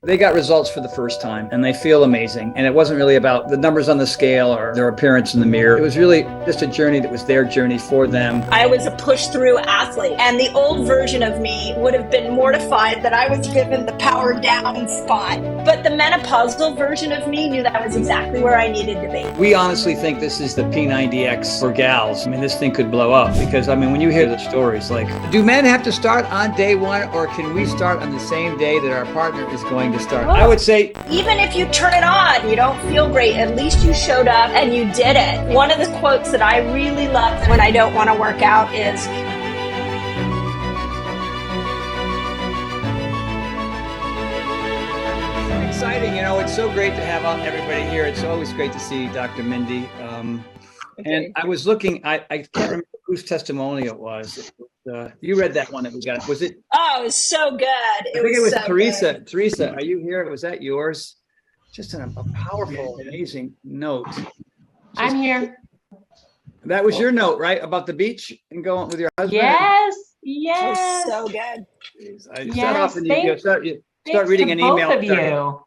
They got results for the first time and they feel amazing. And it wasn't really about the numbers on the scale or their appearance in the mirror. It was really just a journey that was their journey for them. I was a push-through athlete, and the old version of me would have been mortified that I was given the power down spot. But the menopausal version of me knew that was exactly where I needed to be. We honestly think this is the P90X for gals. I mean, this thing could blow up because, I mean, when you hear the stories, like, do men have to start on day one, or can we start on the same day that our partner is going to start? I would say, even if you turn it on, you don't feel great, at least you showed up and you did it. One of the quotes that I really love when I don't want to work out is, exciting. You know, it's so great to have everybody here. It's always great to see Dr. Mindy. And I was looking, I can't remember whose testimonial it was. You read that one that we got. Was it? Oh, it was so good. I think it was so Teresa. Good. Teresa, are you here? Was that yours? Just a powerful, amazing note. I'm here. That was your note, right? About the beach and going with your husband? Yes. Yes. So good. Start off and you start reading an email. Both of you.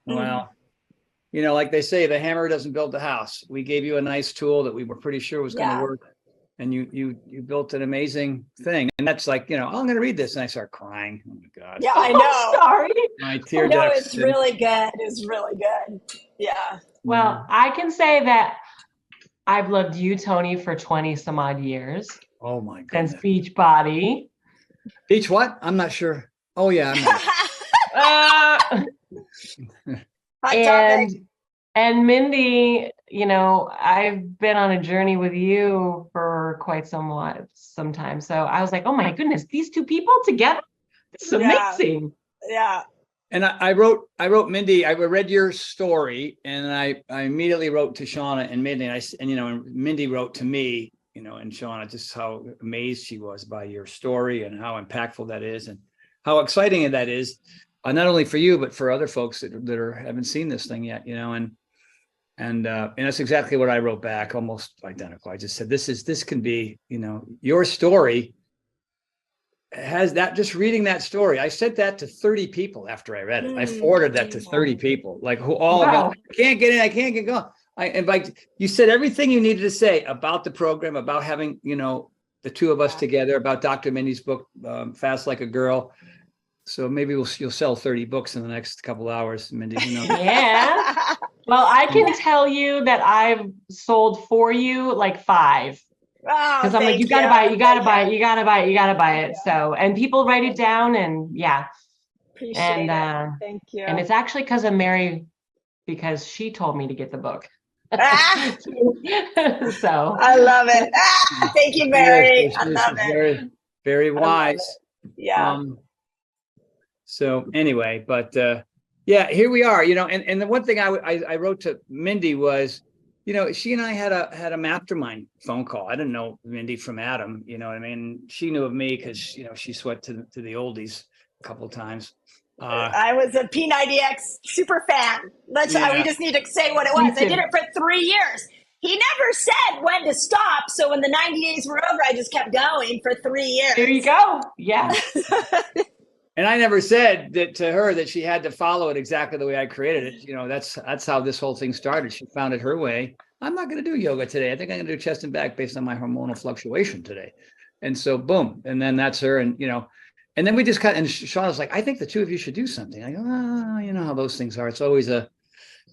Well, you know, like they say, the hammer doesn't build the house. We gave you a nice tool that we were pretty sure was going to work. And you built an amazing thing. And that's like, you know, oh, I'm going to read this. And I start crying. Oh, my God. Yeah, I know. Sorry. My tear No, ducts. it's really good. It's really good. Yeah. Well, I can say that I've loved you, Tony, for 20 some odd years. Oh, my God. Since Beachbody. Beach what? I'm not sure. Oh, yeah. And Mindy, you know, I've been on a journey with you for quite some time. So I was like, oh my goodness, these two people together, it's amazing. Yeah. And I wrote Mindy, I read your story and I immediately wrote to Shauna and Mindy, and Mindy wrote to me, you know, and Shauna, just how amazed she was by your story and how impactful that is and how exciting that is. Not only for you, but for other folks that haven't seen this thing yet, you know, and that's exactly what I wrote back, almost identical. I just said, this can be, you know, your story has that, just reading that story. I said that to 30 people after I read it. I forwarded that to 30 people, like who all go, I can't get in, I can't get going. You said everything you needed to say about the program, about having, you know, the two of us together, about Dr. Mindy's book, Fast Like a Girl. So maybe you'll sell 30 books in the next couple hours, Mindy. Who knows? Yeah. Well, I can tell you that I've sold for you like 5. Because I'm like, you gotta buy it, you gotta buy it, you gotta buy it, you gotta buy it. So, and people write it down, and Appreciate it. Thank you. And it's actually because of Mary, because she told me to get the book. So I love it. Thank you, Mary. Yes, I love it. Very, very wise. Yeah. So anyway, but here we are, you know, and the one thing I wrote to Mindy was, you know, she and I had a mastermind phone call. I didn't know Mindy from Adam, you know what I mean? She knew of me because, you know, she sweat to the oldies a couple of times. I was a P90X super fan. We just need to say what it was. I did it for 3 years. He never said when to stop. So when the 90 days were over, I just kept going for 3 years. There you go. Yeah. And I never said that to her that she had to follow it exactly the way I created it. You know, that's how this whole thing started. She found it her way. I'm not going to do yoga today. I think I'm going to do chest and back based on my hormonal fluctuation today. And so boom. And then that's her. And, you know, and then we just and Sean was like, I think the two of you should do something. I go, you know how those things are. It's always a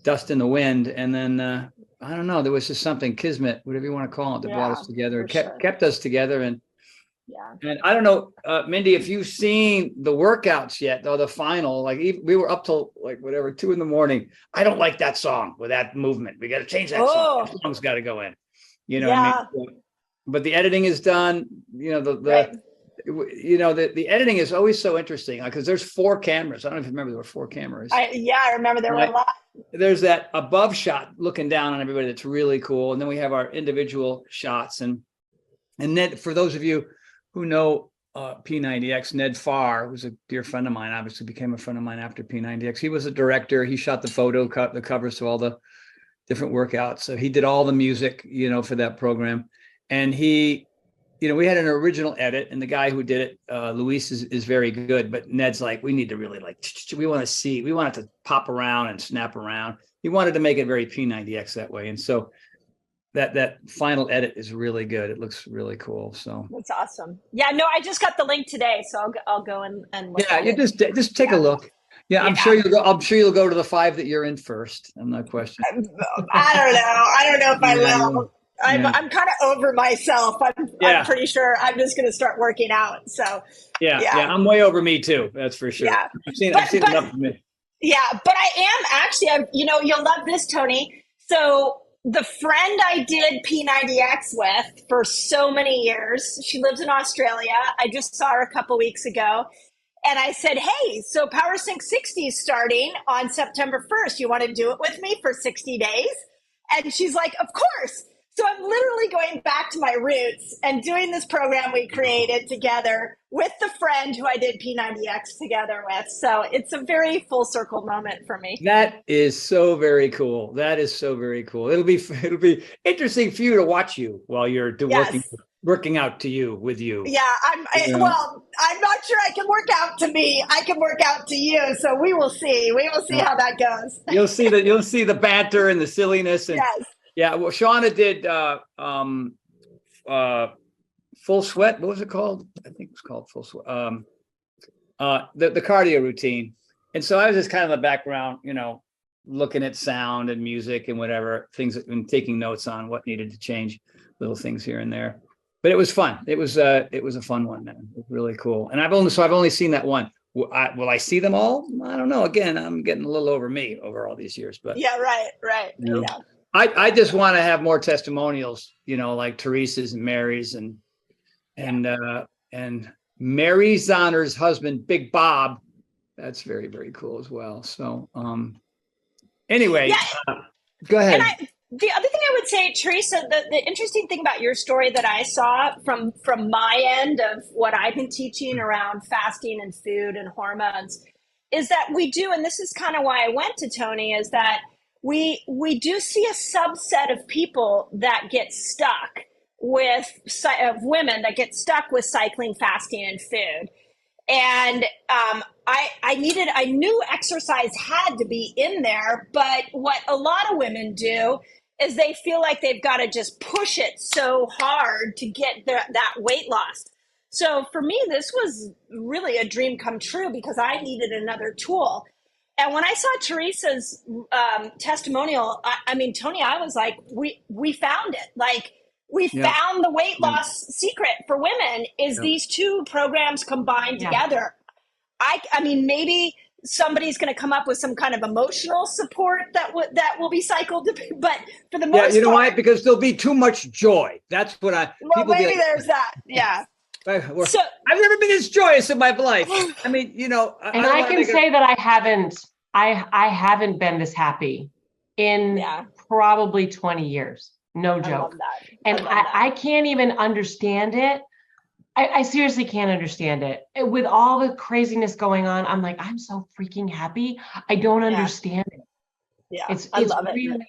dust in the wind. And then, I don't know, there was just something kismet, whatever you want to call it, that brought us together, kept us together. And I don't know, Mindy, if you've seen the workouts yet, or the final, like we were up till like whatever, 2 a.m. I don't like that song with that movement. We got to change that song. That song's got to go in, you know what I mean? But the editing is done, you know, you know, the editing is always so interesting because there's 4 cameras. I don't know if you remember, there were 4 cameras. I remember there were a lot. There's that above shot looking down on everybody. That's really cool. And then we have our individual shots. And then for those of you who know P90X, Ned Farr, who's a dear friend of mine, obviously became a friend of mine after P90X. He was a director. He shot the covers to all the different workouts. So he did all the music, you know, for that program. And he we had an original edit, and the guy who did it, Luis, is very good. But Ned's like, we need to really we want it to pop around and snap around. He wanted to make it very P90X that way, and so that final edit is really good. It looks really cool. So that's awesome. Yeah, no, I just got the link today, so I'll go and look at it. just take a look. Yeah, I'm sure you'll go. I'm sure you'll go to the 5 that you're in first. I'm not questioning. I don't know if I will. I'm kind of over myself. I'm pretty sure I'm just going to start working out. So yeah, I'm way over me too. That's for sure. Yeah. I've seen enough of me. Yeah, but I am actually. You'll love this, Tony. So the friend I did P90X with for so many years, she lives in Australia. I just saw her a couple weeks ago. And I said, hey, so PowerSync 60 is starting on September 1st. You want to do it with me for 60 days? And she's like, of course. So I'm literally going back to my roots and doing this program we created together with the friend who I did P90X together with. So it's a very full circle moment for me. That is so very cool. It'll be interesting for you to watch you while you're working out with you. Yeah, well, I'm not sure I can work out to me. I can work out to you. So we will see. We will see how that goes. You'll see the banter and the silliness. And yes. Yeah, well, Shauna did Full Sweat. What was it called? I think it was called Full Sweat. The cardio routine. And so I was just kind of in the background, looking at sound and music and whatever things, and taking notes on what needed to change, little things here and there. But it was fun. It was a fun one, man. It was really cool. And I've only seen that one. Will I see them all? I don't know. Again, I'm getting a little over me over all these years, but yeah, right. Yeah. I just want to have more testimonials, like Teresa's and Mary's and Mary Zonner's husband, Big Bob. That's very, very cool as well. So, anyway, go ahead. And the other thing I would say, Teresa, the interesting thing about your story that I saw from my end of what I've been teaching around fasting and food and hormones is that we do, and this is kind of why I went to Tony, is that we do see a subset of people that get stuck of women that get stuck with cycling, fasting, and food. And I knew exercise had to be in there, but what a lot of women do is they feel like they've got to just push it so hard to get that weight loss. So for me, this was really a dream come true because I needed another tool. And when I saw Teresa's testimonial, Tony, I was like, we found it. Like, we found the weight loss secret for women is these two programs combined together. Maybe somebody's going to come up with some kind of emotional support that will be cycled, but for the most part, why? Because there'll be too much joy. That's what there's that. Yeah. So I've never been this joyous in my life. I can say that I haven't been this happy in probably 20 years. No joke. I love that. And I can't even understand it. I seriously can't understand it. With all the craziness going on, I'm like, I'm so freaking happy. I don't understand it. Yeah. I love it.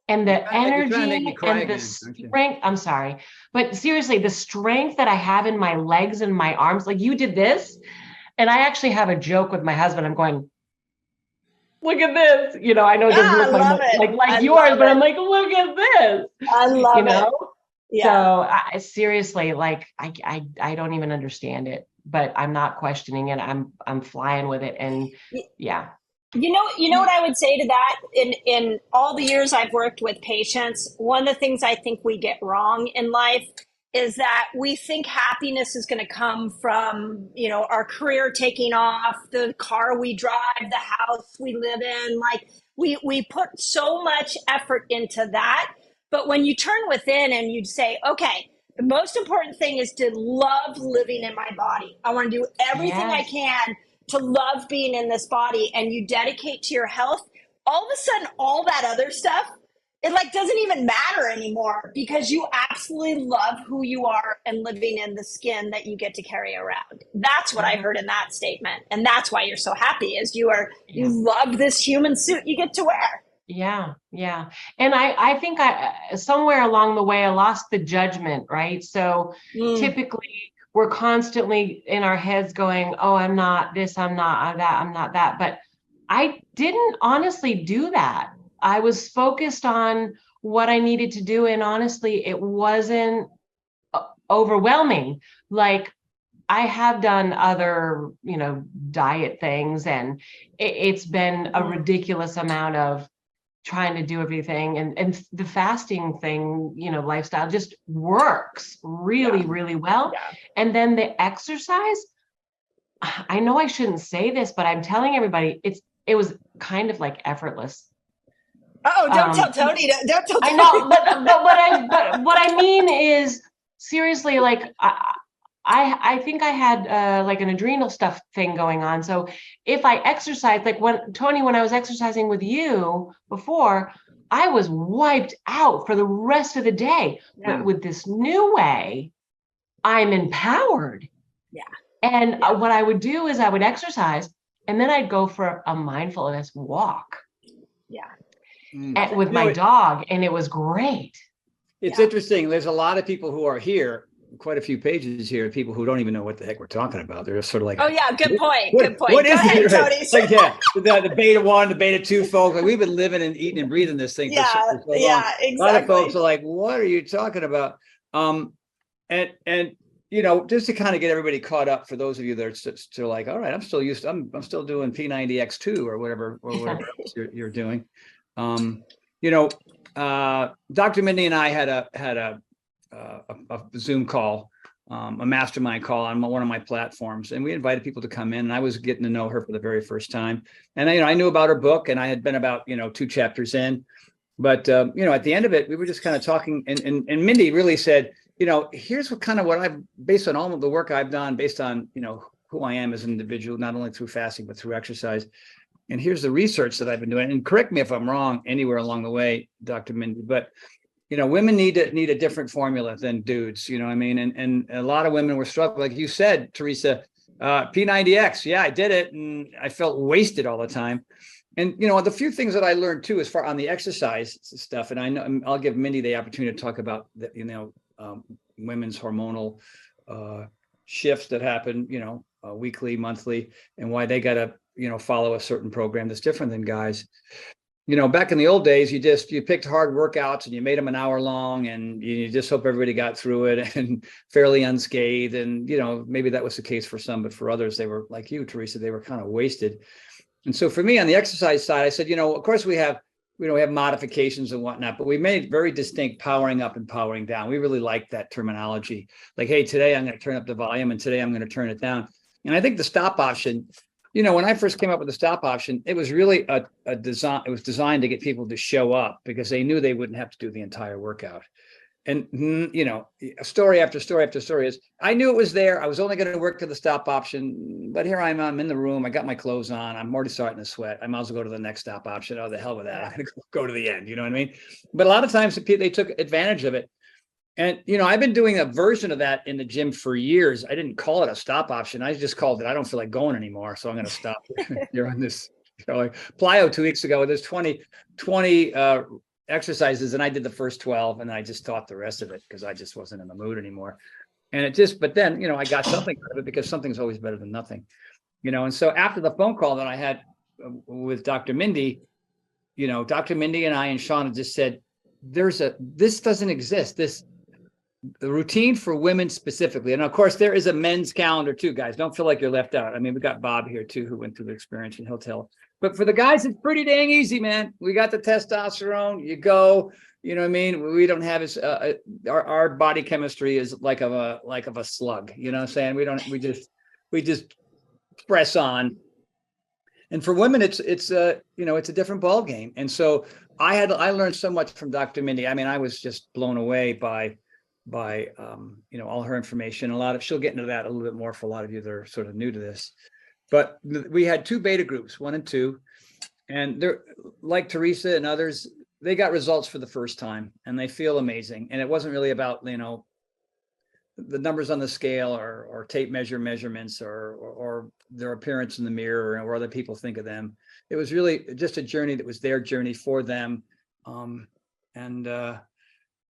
And the energy and the strength, I'm sorry, but seriously, the strength that I have in my legs and my arms, like you did this. And I actually have a joke with my husband. I'm going, look at this. I know it doesn't look like yours, but I'm like, look at this. I love it. Yeah. So I seriously, I don't even understand it, but I'm not questioning it. I'm flying with it. And yeah. You know what I would say to that? In all the years I've worked with patients, one of the things I think we get wrong in life is that we think happiness is going to come from, our career taking off, the car we drive, the house we live in. Like we put so much effort into that. But when you turn within and you say, okay, the most important thing is to love living in my body. I want to do everything I can to love being in this body, and you dedicate to your health, all of a sudden, all that other stuff, it doesn't even matter anymore because you absolutely love who you are and living in the skin that you get to carry around. That's what I heard in that statement. And that's why you're so happy is you love this human suit you get to wear. Yeah. And I think somewhere along the way, I lost the judgment, right? So typically we're constantly in our heads going, oh, I'm not this, I'm not that, I'm not that. But I didn't honestly do that. I was focused on what I needed to do. And honestly, it wasn't overwhelming. Like, I have done other, diet things, and it's been a ridiculous amount of trying to do everything. And the fasting thing, lifestyle just works really, really well. Yeah. And then the exercise, I know I shouldn't say this, but I'm telling everybody, it was kind of like effortless. Oh, don't tell Tony. Don't tell Tony. I know, but what I mean is, seriously, like, I think I had like an adrenal stuff thing going on. So if I exercise, like when I was exercising with you before, I was wiped out for the rest of the day. Yeah. But with this new way, I'm empowered. Yeah. And what I would do is I would exercise, and then I'd go for a mindfulness walk. Yeah. With my dog, and it was great. It's interesting. There's a lot of people who are here, quite a few pages here, people who don't even know what the heck we're talking about. They're just sort of like, oh yeah, good point. Good point. What Go is ahead, it? Tony. Like, the beta 1, the beta 2 folks, like, we've been living and eating and breathing this thing for so long. Exactly. A lot of folks are like, what are you talking about? And just to kind of get everybody caught up, for those of you that are still like, all right, I'm still doing P90X2 or whatever else you're doing. Dr. Mindy and I had a Zoom call, a mastermind call on one of my platforms, and we invited people to come in, and I was getting to know her for the very first time. And I knew about her book, and I had been about 2 chapters in, but at the end of it, we were just kind of talking, and Mindy really said, here's what I've, based on all of the work I've done, based on who I am as an individual, not only through fasting but through exercise. And here's the research that I've been doing. And correct me if I'm wrong anywhere along the way, Dr. Mindy, but women need a different formula than dudes. You know what I mean? And a lot of women were struggling, like you said, Teresa, P90X. Yeah, I did it, and I felt wasted all the time. And the few things that I learned too, as far on the exercise stuff, and I know I'll give Mindy the opportunity to talk about the, women's hormonal shifts that happen, weekly, monthly, and why they got to follow a certain program that's different than guys. Back in the old days, you picked hard workouts and you made them an hour long, and you just hope everybody got through it and fairly unscathed. And, maybe that was the case for some, but for others, they were like you, Teresa, they were kind of wasted. And so for me on the exercise side, I said, of course we have modifications and whatnot, but we made very distinct powering up and powering down. We really like that terminology. Like, hey, today I'm going to turn up the volume, and today I'm going to turn it down. And I think the stop option, when I first came up with the stop option, it was really a design. It was designed to get people to show up because they knew they wouldn't have to do the entire workout. And, story after story after story is, I knew it was there. I was only going to work to the stop option, but here I'm in the room. I got my clothes on. I'm already starting to sweat. I might as well go to the next stop option. Oh, the hell with that. I'm going to go to the end. You know what I mean? But a lot of times they took advantage of it. And, I've been doing a version of that in the gym for years. I didn't call it a stop option. I just called it, I don't feel like going anymore, so I'm going to stop. You're on this, like plyo 2 weeks ago, there's 20 exercises, and I did the first 12, and I just taught the rest of it because I just wasn't in the mood anymore. And but then, I got something out of it, because something's always better than nothing, and so after the phone call that I had with Dr. Mindy, Dr. Mindy and I and Shauna just said, this doesn't exist. The routine for women specifically. And of course, there is a men's calendar too, guys. Don't feel like you're left out. I mean, we got Bob here too, who went through the experience, and he'll tell. But for the guys, it's pretty dang easy, man. We got the testosterone. You go. You know what I mean? We don't have our body chemistry is like of a slug. You know what I'm saying? We just press on. And for women, it's a different ball game. And so I learned so much from Dr. Mindy. I mean, I was just blown away by all her information. She'll get into that a little bit more for a lot of you that are sort of new to this. But we had 2 beta groups, 1 and 2, and they're like Teresa and others, they got results for the first time, and they feel amazing. And it wasn't really about, the numbers on the scale or tape measurements or their appearance in the mirror or other people think of them. It was really just a journey that was their journey for them. And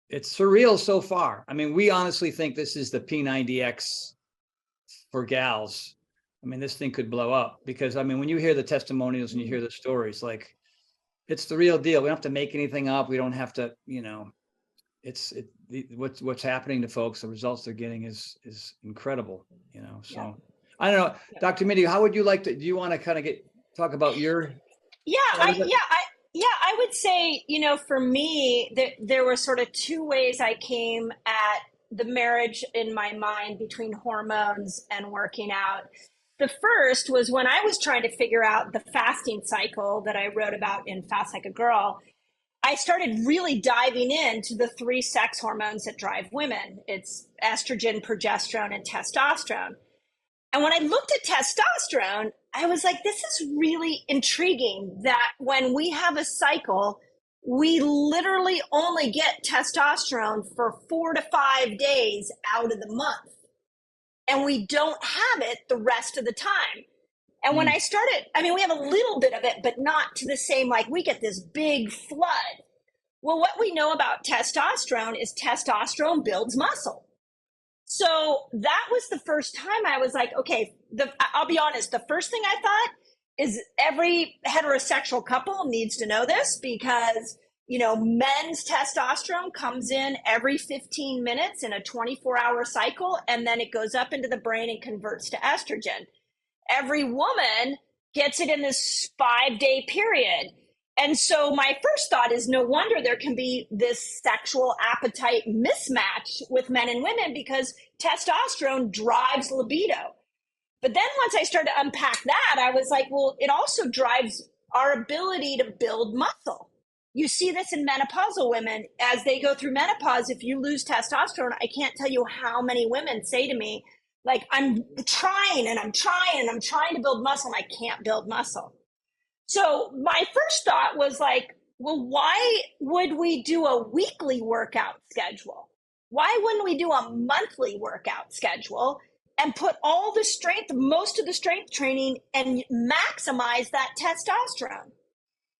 it's surreal so far. I mean, we honestly think this is the P90X for gals. I mean, this thing could blow up because, I mean, when you hear the testimonials and you hear the stories, like, it's the real deal. We don't have to make anything up. We don't have to, you know, what's happening to folks, the results they're getting is incredible, you know. So yeah. I don't know, Dr. Mindy, how would you like to, do you want to kind of talk about your? I would say, you know, for me, there were sort of two ways I came at the marriage in my mind between hormones and working out. The first was when I was trying to figure out the fasting cycle that I wrote about in Fast Like a Girl. I started really diving into the 3 sex hormones that drive women. It's estrogen, progesterone, and testosterone. And when I looked at testosterone, I was like, this is really intriguing that when we have a cycle, we literally only get testosterone for 4 to 5 days out of the month. And we don't have it the rest of the time. And when I started, I mean, we have a little bit of it, but not to the same, like we get this big flood. Well, what we know about testosterone is testosterone builds muscle. So that was the first time I was like, okay, I'll be honest, the first thing I thought is every heterosexual couple needs to know this because, you know, men's testosterone comes in every 15 minutes in a 24-hour cycle, and then it goes up into the brain and converts to estrogen. Every woman gets it in this 5-day period. And so my first thought is no wonder there can be this sexual appetite mismatch with men and women because testosterone drives libido. But then once I started to unpack that, I was like, well, it also drives our ability to build muscle. You see this in menopausal women. As they go through menopause, if you lose testosterone, I can't tell you how many women say to me, like, I'm trying to build muscle and I can't build muscle. So my first thought was like, well, why would we do a weekly workout schedule? Why wouldn't we do a monthly workout schedule and put all the strength, most of the strength training, and maximize that testosterone?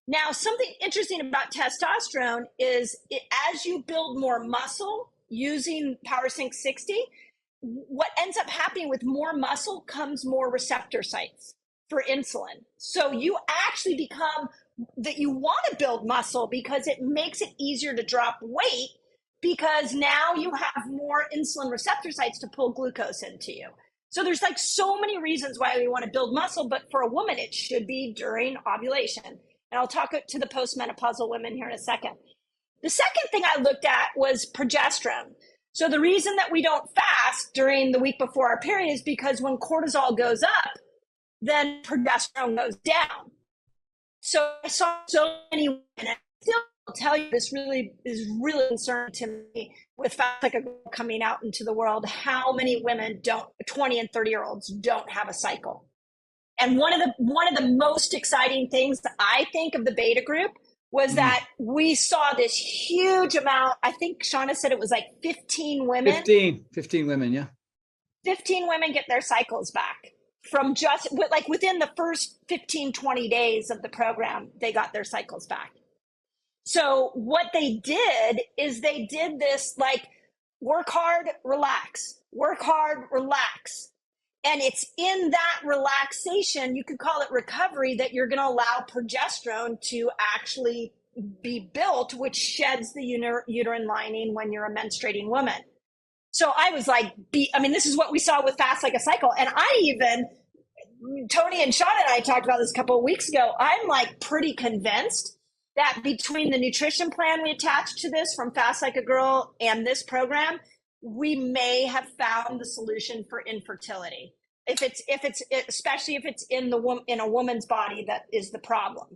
Now, something interesting about testosterone is as you build more muscle using PowerSync 60, what ends up happening with more muscle comes more receptor sites for insulin. So you actually become that you want to build muscle because it makes it easier to drop weight because now you have more insulin receptor sites to pull glucose into you. So there's like so many reasons why we want to build muscle, but for a woman, it should be during ovulation. And I'll talk to the postmenopausal women here in a second. The second thing I looked at was progesterone. So the reason that we don't fast during the week before our period is because when cortisol goes up, then progesterone goes down. So I saw so many women, and I still tell you this really is really concerning to me with Fast Like a Girl coming out into the world, how many women 20 and 30-year-olds don't have a cycle. And one of the most exciting things that I think of the beta group was that we saw this huge amount. I think Shauna said it was like 15 women. 15 women, yeah. 15 women get their cycles back from just like within the first 15, 20 days of the program, they got their cycles back. So what they did is they did this like work hard, relax, work hard, relax. And it's in that relaxation, you could call it recovery, that you're going to allow progesterone to actually be built, which sheds the uterine lining when you're a menstruating woman. So I was like, this is what we saw with Fast Like a Cycle. And Tony and Sean and I talked about this a couple of weeks ago. I'm like pretty convinced that between the nutrition plan we attached to this from Fast Like a Girl and this program, we may have found the solution for infertility. Especially if it's in a woman's body that is the problem.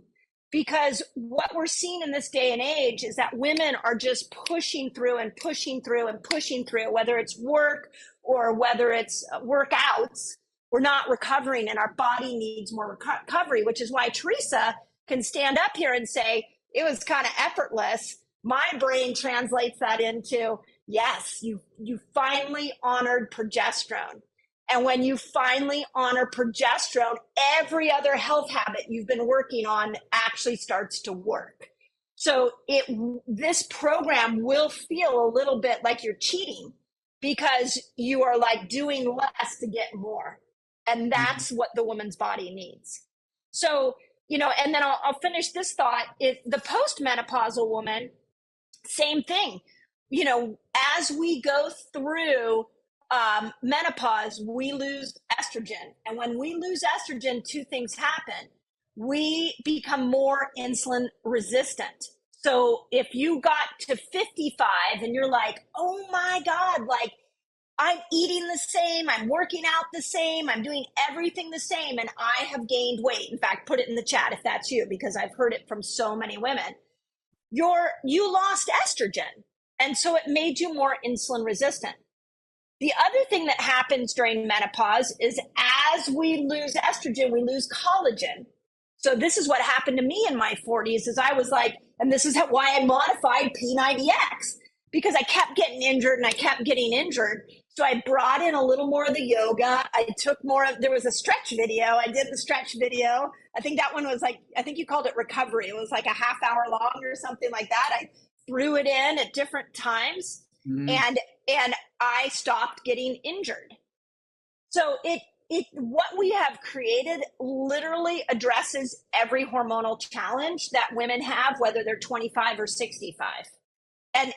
Because what we're seeing in this day and age is that women are just pushing through, whether it's work or whether it's workouts. We're not recovering, and our body needs more recovery, which is why Teresa can stand up here and say, it was kind of effortless. My brain translates that into, Yes, you finally honored progesterone. And when you finally honor progesterone, every other health habit you've been working on actually starts to work. So this program will feel a little bit like you're cheating because you are like doing less to get more. And that's what the woman's body needs. So, and then I'll finish this thought. If the postmenopausal woman, same thing, as we go through menopause, we lose estrogen. And when we lose estrogen, two things happen. We become more insulin resistant. So if you got to 55 and you're like, oh my God, like I'm eating the same, I'm working out the same, I'm doing everything the same, and I have gained weight. In fact, put it in the chat if that's you, because I've heard it from so many women. You lost estrogen. And so it made you more insulin resistant. The other thing that happens during menopause is as we lose estrogen, we lose collagen. So this is what happened to me in my 40s is I was like, and this is why I modified P90X, because I kept getting injured and I kept getting injured. So I brought in a little more of the yoga. I took there was a stretch video. I did the stretch video. I think that one was like, I think you called it recovery. It was like a half hour long or something like that. I threw it in at different times and I stopped getting injured. So what we have created literally addresses every hormonal challenge that women have, whether they're 25 or 65. And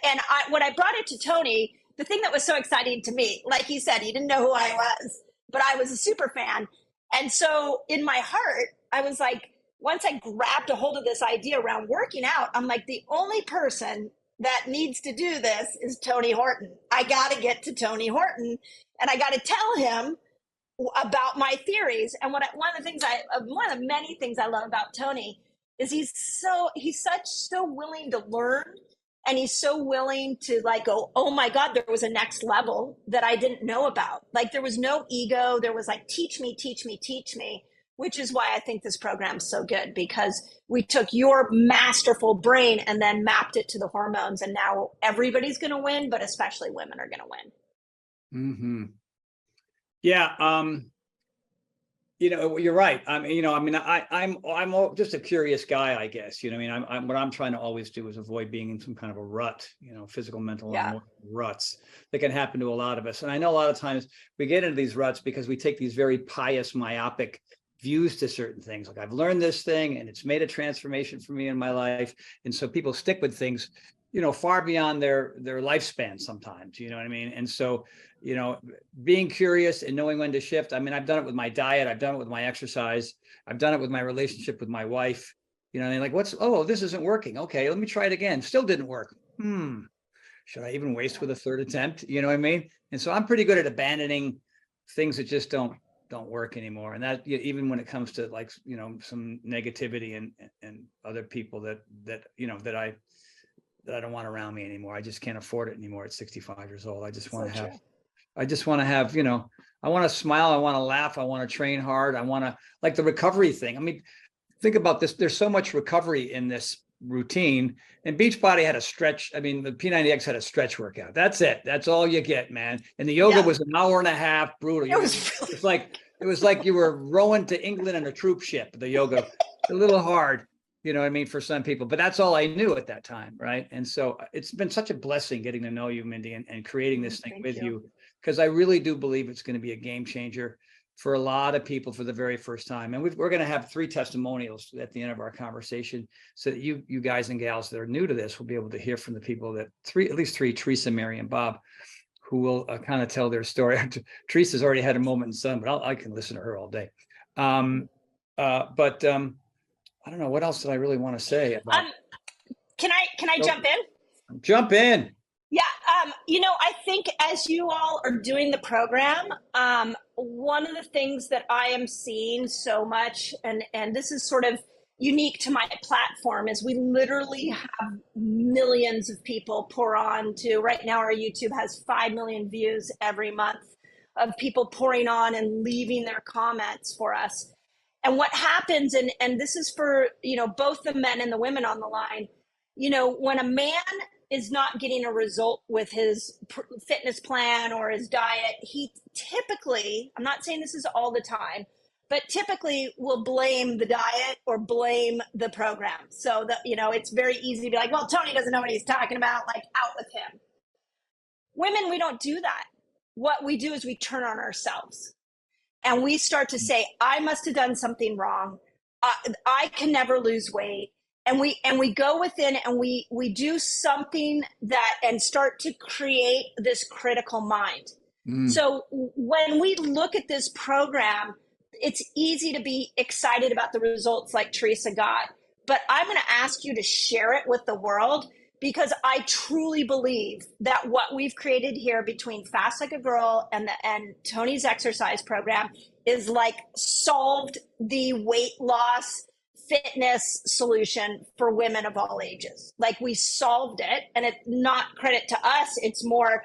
when I brought it to Tony, the thing that was so exciting to me, like he said, he didn't know who I was, but I was a super fan. And so in my heart, I was like, once I grabbed a hold of this idea around working out, I'm like, the only person that needs to do this is Tony Horton. I got to get to Tony Horton and I got to tell him about my theories. And one of the many things I love about Tony is he's so willing to learn. And he's so willing to like go, oh my God, there was a next level that I didn't know about. Like there was no ego. There was like, teach me, which is why I think this program's so good, because we took your masterful brain and then mapped it to the hormones. And now everybody's going to win, but especially women are going to win. Mm-hmm. Yeah. You're right. I'm just a curious guy, I guess. What I'm trying to always do is avoid being in some kind of a rut, physical, mental, and ruts that can happen to a lot of us. And I know a lot of times we get into these ruts because we take these very pious, myopic views to certain things. Like I've learned this thing and it's made a transformation for me in my life. And so people stick with things, far beyond their lifespan sometimes, you know what I mean? And so, being curious and knowing when to shift. I mean, I've done it with my diet. I've done it with my exercise. I've done it with my relationship with my wife, and like, this isn't working. Okay, let me try it again. Still didn't work. Should I even waste with a third attempt? You know what I mean? And so I'm pretty good at abandoning things that just don't work anymore. And that even when it comes to like, some negativity and other people that I don't want around me anymore. I just can't afford it anymore at 65 years old. I just want to have, I want to smile. I want to laugh. I want to train hard. I want to, like the recovery thing. I mean, think about this. There's so much recovery in this routine, and Beachbody had a stretch. I mean, the P90X had a stretch workout. That's it. That's all you get, man. And the yoga was an hour and a half, brutal. It was like you were rowing to England in a troop ship, the yoga. A little hard, for some people, but that's all I knew at that time. Right. And so it's been such a blessing getting to know you, Mindy, and creating this thing with you, because I really do believe it's going to be a game changer for a lot of people for the very first time. And we're going to have 3 testimonials at the end of our conversation, so that you guys and gals that are new to this will be able to hear from the people that at least 3, Teresa, Mary, and Bob, who will kind of tell their story. Teresa's already had a moment in sun, but I can listen to her all day. But I don't know, what else did I really want to say about? Can I jump in? Jump in. Yeah. I think as you all are doing the program, one of the things that I am seeing so much, and this is sort of unique to my platform, is we literally have millions of people pour on to, right now our YouTube has 5 million views every month of people pouring on and leaving their comments for us. And what happens, and this is for, both the men and the women on the line, when a man is not getting a result with his fitness plan or his diet, he typically, I'm not saying this is all the time, but typically will blame the diet or blame the program. So that, you know, it's very easy to be like, well, Tony doesn't know what he's talking about, like out with him. Women, we don't do that. What we do is we turn on ourselves and we start to say, I must have done something wrong. I can never lose weight. And we go within and we do something that, and start to create this critical mind. So when we look at this program, it's easy to be excited about the results like Teresa got, but I'm going to ask you to share it with the world, because I truly believe that what we've created here between Fast Like a Girl and Tony's exercise program is like solved the weight loss fitness solution for women of all ages. Like we solved it, and it's not credit to us. It's more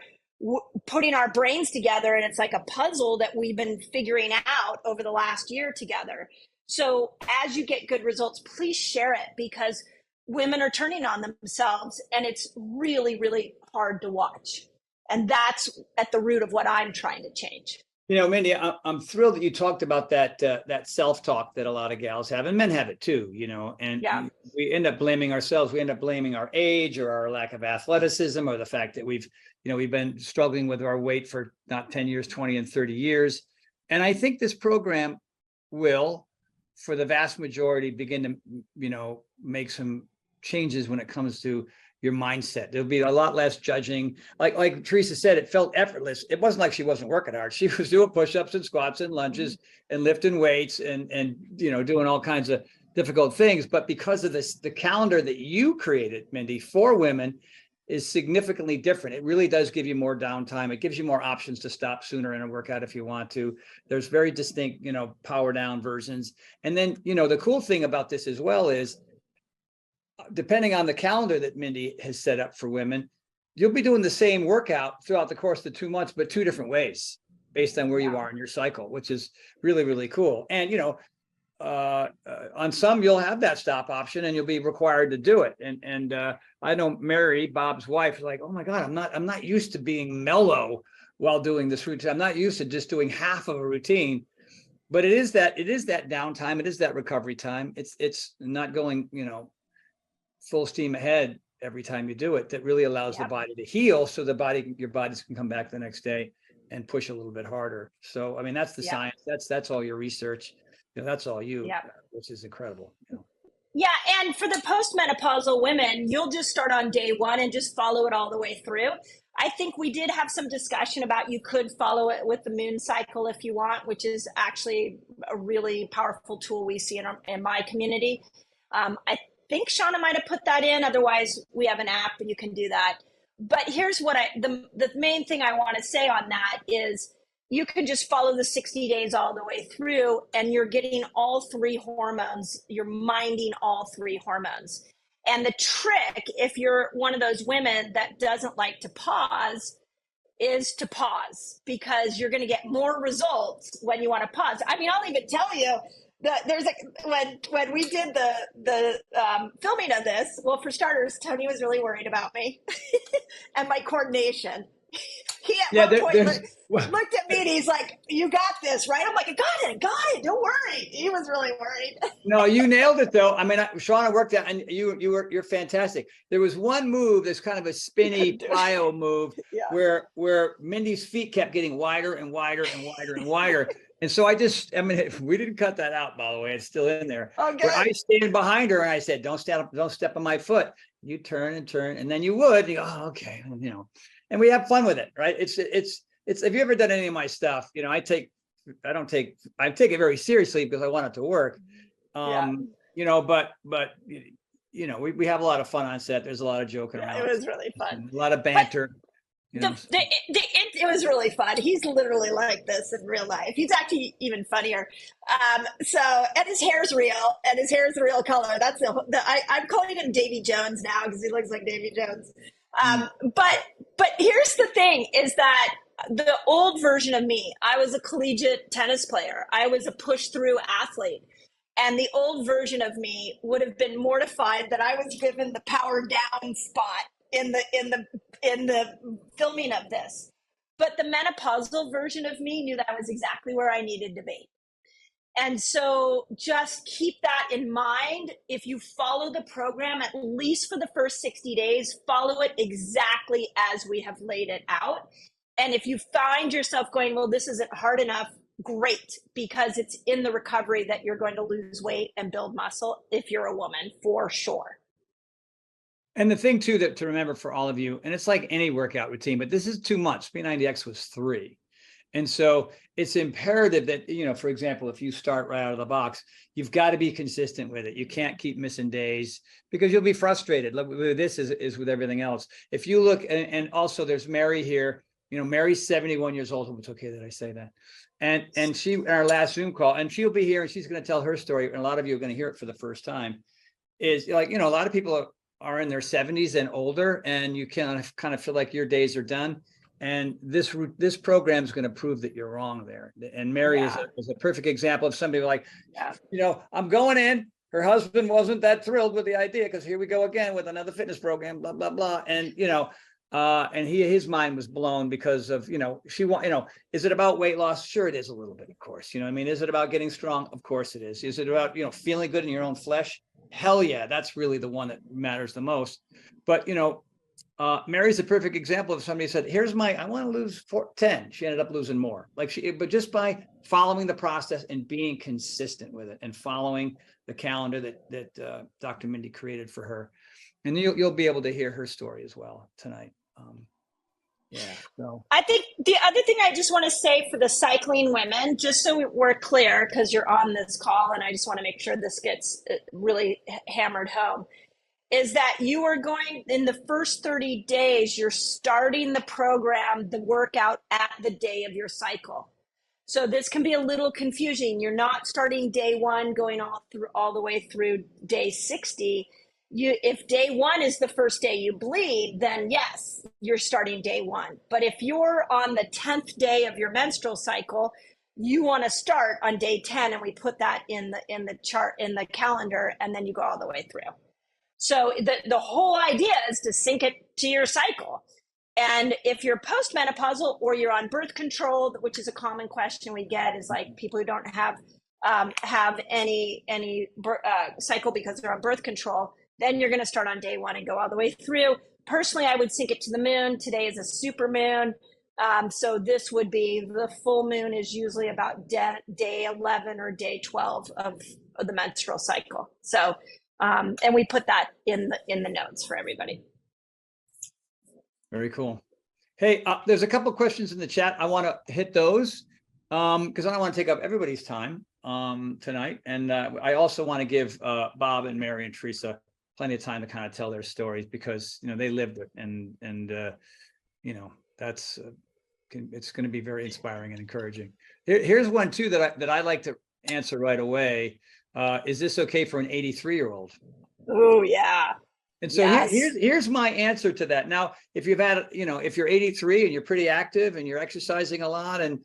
putting our brains together, and it's like a puzzle that we've been figuring out over the last year together. So as you get good results, please share it, because women are turning on themselves, and it's really, really hard to watch. And that's at the root of what I'm trying to change. You know, Mindy, I'm thrilled that you talked about that self-talk that a lot of gals have, and men have it too, you know, and we end up blaming ourselves. We end up blaming our age or our lack of athleticism, or the fact that we've been struggling with our weight for not 10 years, 20 and 30 years. And I think this program will, for the vast majority, begin to, you know, make some changes when it comes to your mindset. There'll be a lot less judging. Like Teresa said, it felt effortless. It wasn't like she wasn't working hard. She was doing push-ups and squats and lunges and lifting weights and you know, doing all kinds of difficult things. But because of this, the calendar that you created, Mindy, for women is significantly different. It really does give you more downtime. It gives you more options to stop sooner in a workout if you want to. There's very distinct, you know, power down versions. And then, you know, the cool thing about this as well is, depending on the calendar that Mindy has set up for women, you'll be doing the same workout throughout the course of the 2 months, but 2 different ways based on where you are in your cycle, which is really, really cool. And, you know, on some, you'll have that stop option and you'll be required to do it. And I know Mary, Bob's wife, is like, oh my God, I'm not used to being mellow while doing this routine. I'm not used to just doing half of a routine. But it is that downtime. It is that recovery time. It's not going, you know, full steam ahead every time you do it. That really allows the body to heal, so your bodies can come back the next day and push a little bit harder. So, I mean, that's the science. That's all your research. You know, that's all you, which is incredible. You know? Yeah, and for the postmenopausal women, you'll just start on day 1 and just follow it all the way through. I think we did have some discussion about you could follow it with the moon cycle if you want, which is actually a really powerful tool we see in my community. I think Shauna might have put that in. Otherwise, we have an app and you can do that. But here's what the main thing I want to say on that is you can just follow the 60 days all the way through, and you're getting all 3 hormones. You're minding all 3 hormones. And the trick, if you're one of those women that doesn't like to pause, is to pause, because you're going to get more results when you want to pause. I mean, I'll even tell you, there's when we did the filming of this, well, for starters, Tony was really worried about me and my coordination. He at one point looked at me and he's like, "You got this, right?" I'm like, I got it. Don't worry. He was really worried. No, you nailed it though. I mean, Shauna worked out, and you're fantastic. There was one move that's kind of a spinny plyo move where Mindy's feet kept getting wider and wider and wider and wider. And so we didn't cut that out, by the way. It's still in there. Oh, good. But I stand behind her and I said, don't step on my foot. You turn, and then you would. And you go, oh, okay, you know. And we have fun with it, right? It's. Have you ever done any of my stuff? You know, I take it very seriously because I want it to work. You know, but you know, we have a lot of fun on set. There's a lot of joking around. It was really fun. A lot of banter. It was really fun. He's literally like this in real life. He's actually even funnier. And his hair's real, and his hair is the real color. That's I'm calling him Davy Jones now because he looks like Davy Jones. But here's the thing: is that the old version of me, I was a collegiate tennis player. I was a push-through athlete. And the old version of me would have been mortified that I was given the power down spot the filming of this. But the menopausal version of me knew that I was exactly where I needed to be. And so just keep that in mind. If you follow the program, at least for the first 60 days, follow it exactly as we have laid it out. And if you find yourself going, well, this isn't hard enough, great, because it's in the recovery that you're going to lose weight and build muscle if you're a woman, for sure. And the thing too that to remember for all of you, and it's like any workout routine, but this is 2 months. P90X was 3. And so it's imperative that, you know, for example, if you start right out of the box, you've got to be consistent with it. You can't keep missing days because you'll be frustrated. This is with everything else. If you look, and also there's Mary here, you know, Mary's 71 years old. It's okay that I say that. And she, in our last Zoom call, and she'll be here and she's going to tell her story. And a lot of you are going to hear it for the first time. Is like, you know, a lot of people are in their 70s and older, and you kind of feel like your days are done. And this program is going to prove that you're wrong there. And Mary is a perfect example of somebody like, you know, I'm going in. Her husband wasn't that thrilled with the idea because here we go again with another fitness program, blah, blah, blah. And, you know, and his mind was blown because of, you know, is it about weight loss? Sure, it is a little bit, of course. You know what I mean? Is it about getting strong? Of course it is. Is it about, you know, feeling good in your own flesh? Hell yeah, that's really the one that matters the most. But, you know, Mary's a perfect example of somebody said, here's I want to lose 10. She ended up losing more. But just by following the process and being consistent with it and following the calendar that Dr. Mindy created for her. And you'll be able to hear her story as well tonight. So I think the other thing I just want to say for the cycling women, just so we're clear, because you're on this call and I just want to make sure this gets really hammered home, is that you are going in the first 30 days, you're starting the program, the workout at the day of your cycle. So this can be a little confusing. You're not starting day 1, going all the way through day 60. If day 1 is the first day you bleed, then yes, you're starting day 1. But if you're on the 10th day of your menstrual cycle, you want to start on day 10, and we put that in the chart, in the calendar, and then you go all the way through. So the whole idea is to sync it to your cycle. And if you're postmenopausal or you're on birth control, which is a common question we get, is like people who don't have any cycle because they're on birth control, then you're going to start on day 1 and go all the way through. Personally, I would sync it to the moon. Today is a super moon. So this would be, the full moon is usually about day 11 or day 12 of the menstrual cycle. So, and we put that in the notes for everybody. Very cool. Hey, there's a couple of questions in the chat. I want to hit those because I don't want to take up everybody's time tonight. And I also want to give Bob and Mary and Teresa plenty of time to kind of tell their stories because, you know, they lived it and you know, that's it's going to be very inspiring and encouraging. Here's one too that I like to answer right away. Is this okay for an 83-year-old? Oh yeah. And so here's my answer to that. Now, if you've had, you know, if you're 83 and you're pretty active and you're exercising a lot and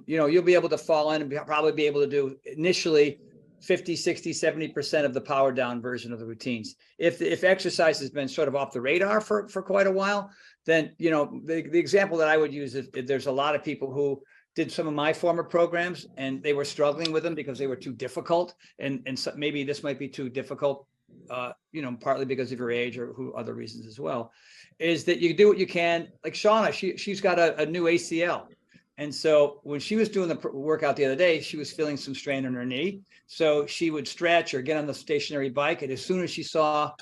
you know, you'll be able to fall in and probably be able to do initially 50, 60, 70% of the power down version of the routines. If exercise has been sort of off the radar for quite a while, then, you know, the example that I would use is there's a lot of people who did some of my former programs and they were struggling with them because they were too difficult. And so maybe this might be too difficult, you know, partly because of your age or other reasons as well, is that you do what you can. Like Shauna, she's got a new ACL. And so when she was doing the workout the other day, she was feeling some strain in her knee. So she would stretch or get on the stationary bike. And as soon as she saw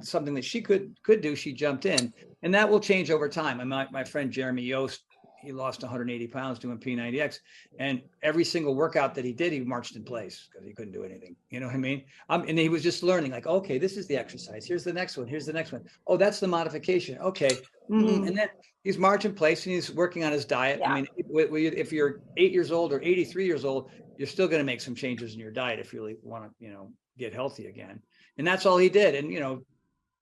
something that she could do, she jumped in. And that will change over time. And my friend Jeremy Yost, he lost 180 pounds doing P90X. And every single workout that he did, he marched in place because he couldn't do anything. You know what I mean? And he was just learning like, okay, this is the exercise. Here's the next one. Here's the next one. Oh, that's the modification. Okay. Mm-hmm. And then he's marching in place and he's working on his diet. Yeah. I mean, if you're 8 years old or 83 years old, you're still going to make some changes in your diet if you really want to, you know, get healthy again. And that's all he did. And, you know,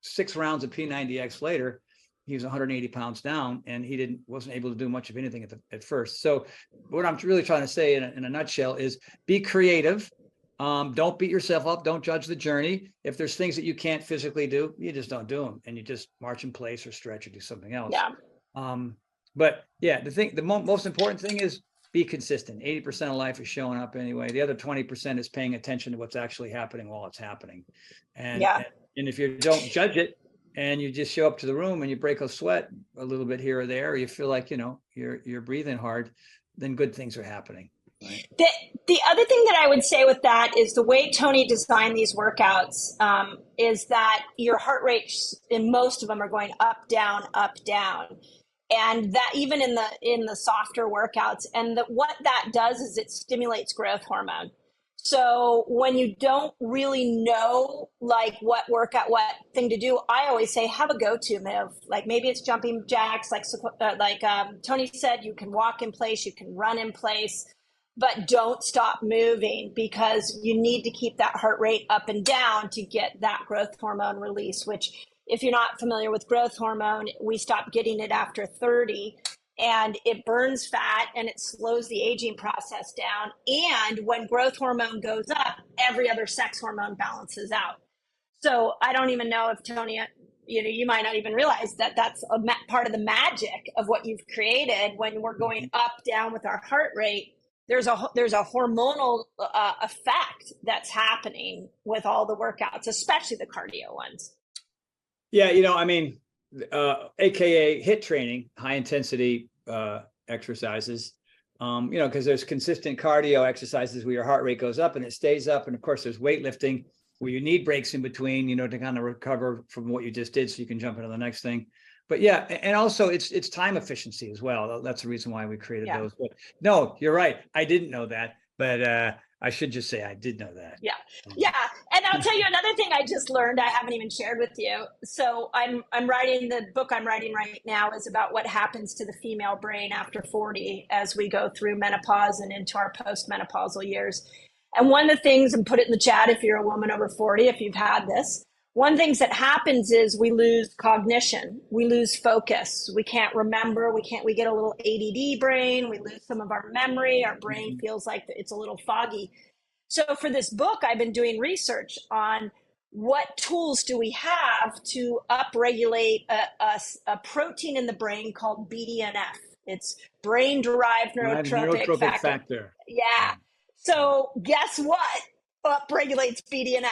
6 rounds of P90X later, he was 180 pounds down and he wasn't able to do much of anything at first. So what I'm really trying to say in a nutshell is be creative Don't beat yourself up. Don't judge the journey. If there's things that you can't physically do, you just don't do them, and you just march in place or stretch or do something else. Yeah. But yeah, the most important thing is be consistent. 80% of life is showing up anyway. The other 20% is paying attention to what's actually happening while it's happening. And if you don't judge it and you just show up to the room and you break a sweat a little bit here or there, or you feel like, you're breathing hard, then good things are happening. Right? The other thing that I would say with that is the way Tony designed these workouts is that your heart rates in most of them are going up, down, and that even in the softer workouts. And what that does is it stimulates growth hormone. So when you don't really know like what thing to do, I always say have a go-to move. Like maybe it's jumping jacks, like Tony said, you can walk in place, you can run in place, but don't stop moving, because you need to keep that heart rate up and down to get that growth hormone release, which if you're not familiar with growth hormone, we stop getting it after 30, and it burns fat and it slows the aging process down. And when growth hormone goes up, every other sex hormone balances out. So I don't even know if Tony, you might not even realize that that's part of the magic of what you've created. When we're going up, down with our heart rate, there's a hormonal effect that's happening with all the workouts, especially the cardio ones. Yeah, AKA HIIT training, high intensity exercises, because there's consistent cardio exercises where your heart rate goes up and it stays up. And of course, there's weightlifting where you need breaks in between, to kind of recover from what you just did so you can jump into the next thing. But yeah, and also it's time efficiency as well. That's the reason why we created those. But no, you're right. I didn't know that, but I should just say I did know that. Yeah. And I'll tell you another thing I just learned I haven't even shared with you. So I'm writing, the book I'm writing right now is about what happens to the female brain after 40 as we go through menopause and into our postmenopausal years. And one of the things, and put it in the chat if you're a woman over 40, if you've had this, one of the things that happens is we lose cognition, we lose focus, we can't remember, we get a little ADD brain, we lose some of our memory, our brain feels like it's a little foggy. So for this book, I've been doing research on what tools do we have to upregulate a protein in the brain called BDNF. It's brain-derived neurotropic factor. Yeah. So guess what upregulates BDNF?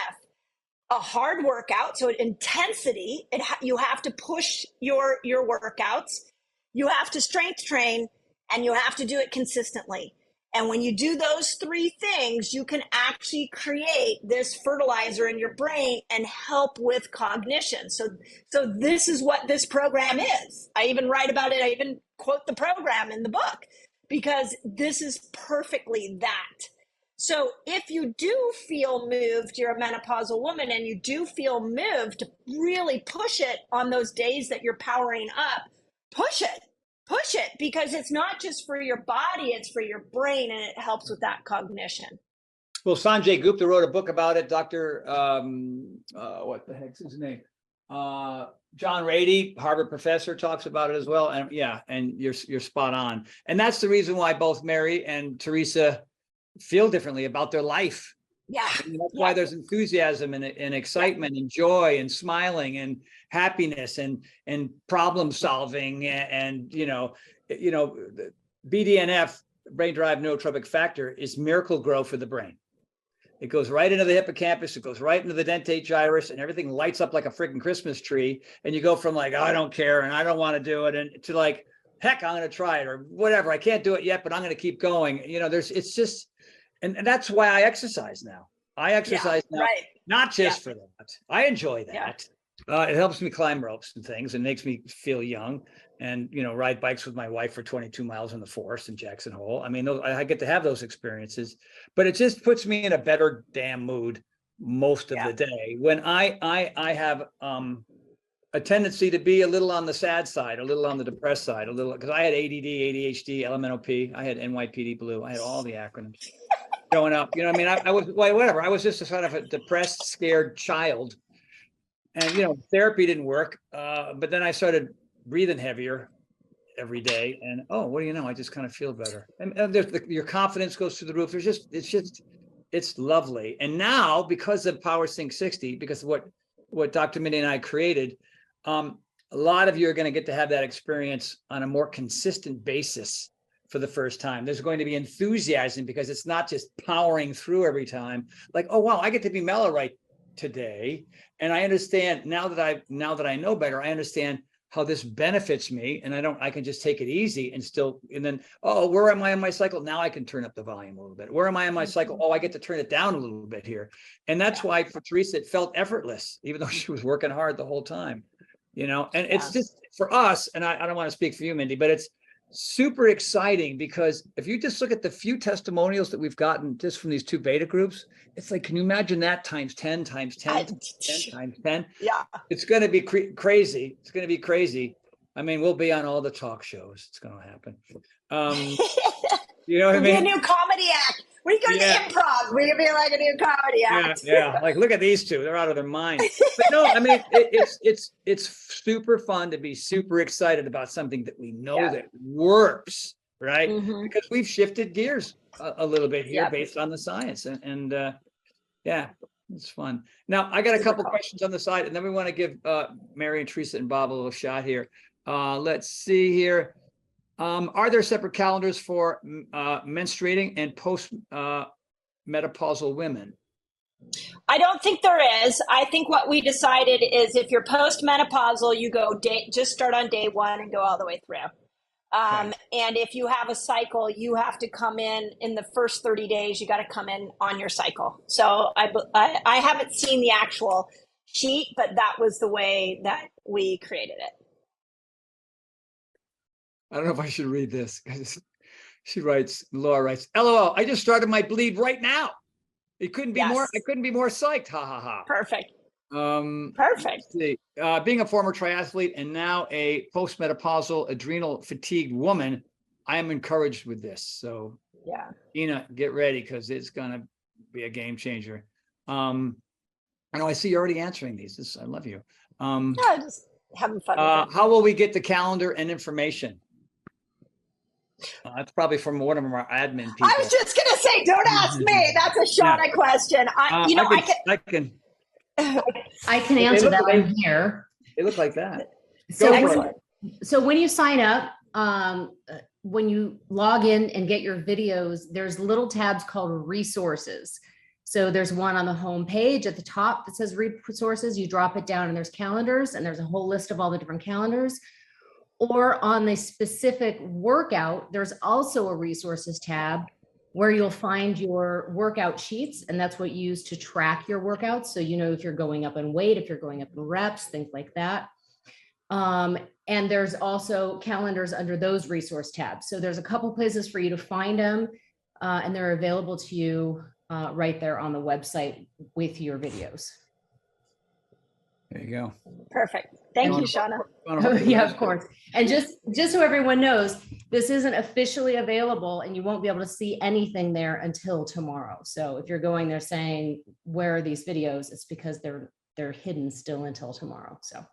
A hard workout, so intensity, you have to push your workouts, you have to strength train, and you have to do it consistently. And when you do those three things, you can actually create this fertilizer in your brain and help with cognition. So this is what this program is. I even write about it. I even quote the program in the book, because this is perfectly that. So if you do feel moved, you're a menopausal woman, and you do feel moved to really push it on those days that you're powering up, push it, because it's not just for your body, it's for your brain, and it helps with that cognition. Well, Sanjay Gupta wrote a book about it. Dr. What the heck's his name? John Rady, Harvard professor, talks about it as well. And yeah, and you're spot on. And that's the reason why both Mary and Teresa feel differently about their life. Yeah. And that's why there's enthusiasm and excitement and joy and smiling and happiness and problem solving and BDNF, brain-derived neurotropic factor, is miracle grow for the brain. It goes right into the hippocampus, it goes right into the dentate gyrus, and everything lights up like a freaking Christmas tree. And you go from like, oh, I don't care and I don't want to do it, and to like, heck, I'm going to try it, or whatever. I can't do it yet, but I'm going to keep going. It's just, and that's why I exercise now. I exercise now, not just for that. I enjoy that. It helps me climb ropes and things, and makes me feel young, and ride bikes with my wife for 22 miles in the forest in Jackson Hole. I mean, I get to have those experiences, but it just puts me in a better damn mood most of the day when I have a tendency to be a little on the sad side, a little on the depressed side, a little, because I had ADD, ADHD, LMNOP, I had NYPD Blue, I had all the acronyms growing up. I was whatever. I was just a sort of a depressed, scared child, and therapy didn't work. But then I started breathing heavier every day, and what do you know? I just kind of feel better, and your confidence goes through the roof. It's just It's lovely. And now, because of PowerSync 60, because of what Dr. Mindy and I created, a lot of you are going to get to have that experience on a more consistent basis for the first time. There's going to be enthusiasm because it's not just powering through every time. Like, oh wow, I get to be mellow right today, and I understand now that I know better. I understand how this benefits me, and I can just take it easy and then, oh, where am I in my cycle? Now I can turn up the volume a little bit. Where am I in my cycle? Oh, I get to turn it down a little bit here. And that's why for Teresa, it felt effortless, even though she was working hard the whole time, and it's just for us, and I don't want to speak for you, Mindy, but it's super exciting because if you just look at the few testimonials that we've gotten just from these 2 beta groups, it's like, can you imagine that times 10 times 10 times 10 times 10? Yeah. It's going to be crazy. It's going to be crazy. I mean, we'll be on all the talk shows. It's going to happen. You know what I mean? Be a new comedy act. We go to improv. We can be like a new comedy act. Yeah. Like, look at these 2. They're out of their mind. But no, I mean, it's super fun to be super excited about something that we know that works, right? Mm-hmm. Because we've shifted gears a little bit here based on the science. And it's fun. Now, I got a couple questions on the side, and then we want to give Mary and Teresa and Bob a little shot here. Let's see here. Are there separate calendars for menstruating and post menopausal women? I don't think there is. I think what we decided is if you're post-menopausal, you go just start on day 1 and go all the way through. And if you have a cycle, you have to come in the first 30 days. You got to come in on your cycle. So I haven't seen the actual sheet, but that was the way that we created it. I don't know if I should read this. Laura writes, LOL, I just started my bleed right now. It couldn't be more. I couldn't be more psyched. Ha ha ha. Perfect. Perfect. Being a former triathlete and now a postmenopausal adrenal fatigued woman, I am encouraged with this. So Ina, get ready because it's gonna be a game changer. I know I see you're already answering these. I love you. Just having fun. How will we get the calendar and information? That's probably from one of our admin people. I was just gonna say, don't ask me. That's a Shauna question. I can answer that one here. They look like that. So when you sign up, when you log in and get your videos, there's little tabs called resources. So there's one on the home page at the top that says resources. You drop it down and there's calendars, and there's a whole list of all the different calendars. Or on the specific workout, there's also a resources tab where you'll find your workout sheets, and that's what you use to track your workouts. So you know if you're going up in weight, if you're going up in reps, things like that. And there's also calendars under those resource tabs. So there's a couple places for you to find them, and they're available to you right there on the website with your videos. There you go. Perfect. Thank you, Shauna. Yeah, of course. And just so everyone knows, this isn't officially available and you won't be able to see anything there until tomorrow. So if you're going there saying, where are these videos? It's because they're hidden still until tomorrow. So.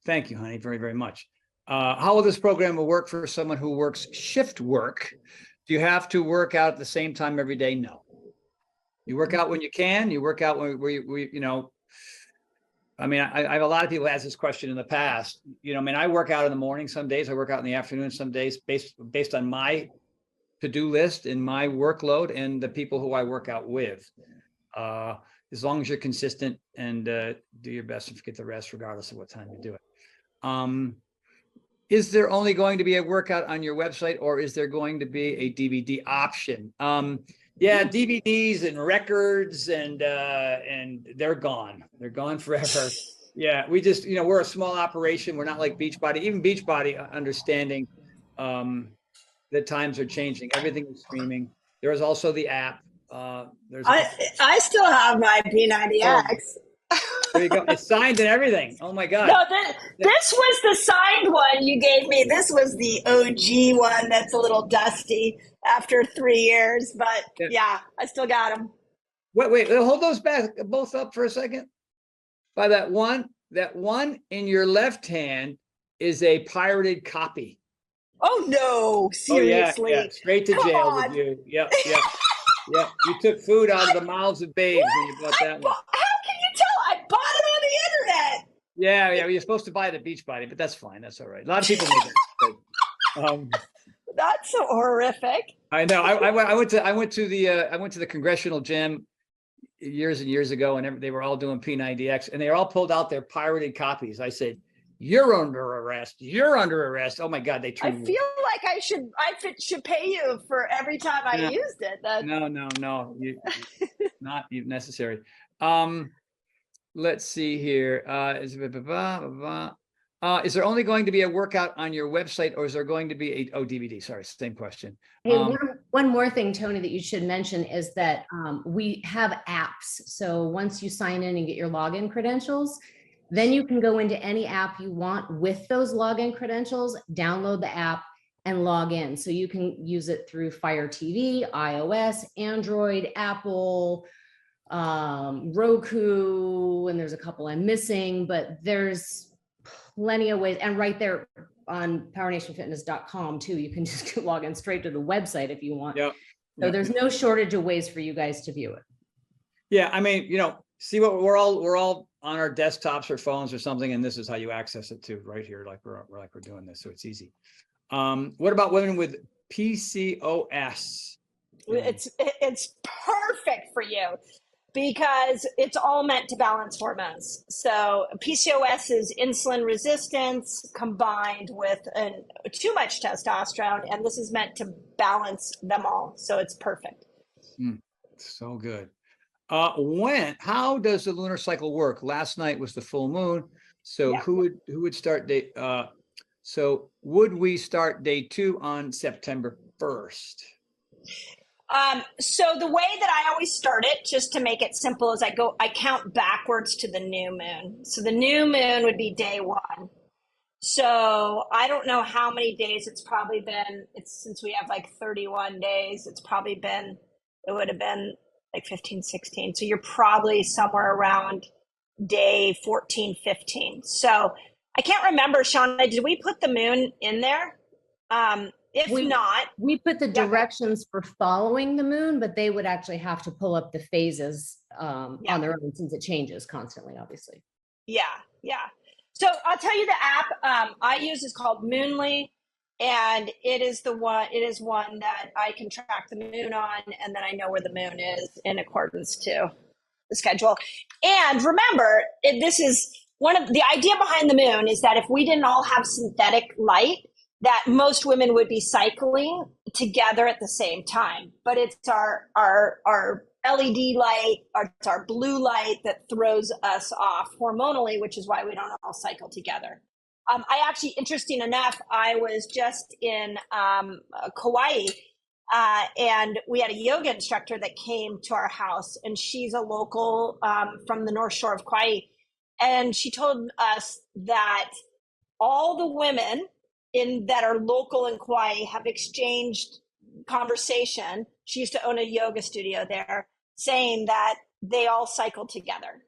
Thank you, honey, very, very much. How will this program work for someone who works shift work? Do you have to work out at the same time every day? No. You work out when you can. You work out where you know. I mean, I have a lot of people ask this question in the past. I mean, I work out in the morning some days. I work out in the afternoon some days, based on my to-do list and my workload and the people who I work out with. As long as you're consistent and do your best to get the rest, regardless of what time you do it. Is there only going to be a workout on your website, or is there going to be a DVD option? Yeah, DVDs and records and they're gone. They're gone forever. Yeah, we just, we're a small operation. We're not like Beachbody. Even Beachbody understanding that times are changing. Everything is streaming. There is also the app. I still have my P90X. There you go. It's signed and everything. Oh my God. No, this was the signed one you gave me. This was the OG one that's a little dusty after 3 years, but yeah, I still got them. Wait, hold those back both up for a second. By that one in your left hand is a pirated copy. Oh no, seriously. Oh, yeah. Straight to jail with you. Yep. Yeah, you took food out of the mouths of babes when you bought that one. How can you tell? I bought it on the internet. Yeah, you're supposed to buy the Beachbody, but that's fine. That's all right. A lot of people make that. That's so horrific. I know. I went to the congressional gym years and years ago, and they were all doing P90X, and they all pulled out their pirated copies. I said, "You're under arrest. You're under arrest." Oh my God, they I feel like I should pay you for every time I used it. No, not even necessary. Let's see here. Is there only going to be a workout on your website, or is there going to be a DVD? Sorry, same question. Hey, one more thing, Tony, that you should mention is that we have apps. So once you sign in and get your login credentials, then you can go into any app you want with those login credentials, download the app and log in. So you can use it through Fire TV, iOS, Android, Apple, Roku, and there's a couple I'm missing, but there's plenty of ways. And right there on powernationfitness.com too, you can just log in straight to the website if you want. Yep. So there's no shortage of ways for you guys to view it. Yeah, I mean, see what we're all on our desktops or phones or something, and this is how you access it too, right here, like we're doing this, so it's easy. What about women with PCOS? It's perfect for you because it's all meant to balance hormones. So PCOS is insulin resistance combined with too much testosterone, and this is meant to balance them all. So it's perfect. So good. How does the lunar cycle work? Last night was the full moon. So who would start day? So would we start day 2 on September 1st? So the way that I always start it, just to make it simple, is I count backwards to the new moon. So the new moon would be day 1. So I don't know how many days it's probably been. Since we have like 31 days, it would have been like 15, 16. So you're probably somewhere around day 14, 15. So I can't remember, Shauna, did we put the moon in there? We put the directions for following the moon, but they would actually have to pull up the phases on their own since it changes constantly, obviously. Yeah. So I'll tell you the app I use is called Moonly, and it is one that I can track the moon on, and then I know where the moon is in accordance to the schedule. And remember, this is the idea behind the moon is that if we didn't all have synthetic light, that most women would be cycling together at the same time. But it's our LED light, it's our blue light that throws us off hormonally, which is why we don't all cycle together. I actually, interesting enough, I was just in Kauai, and we had a yoga instructor that came to our house, and she's a local from the North Shore of Kauai. And she told us that all the women that are local in Kauai have exchanged conversation. She used to own a yoga studio there, saying that they all cycle together.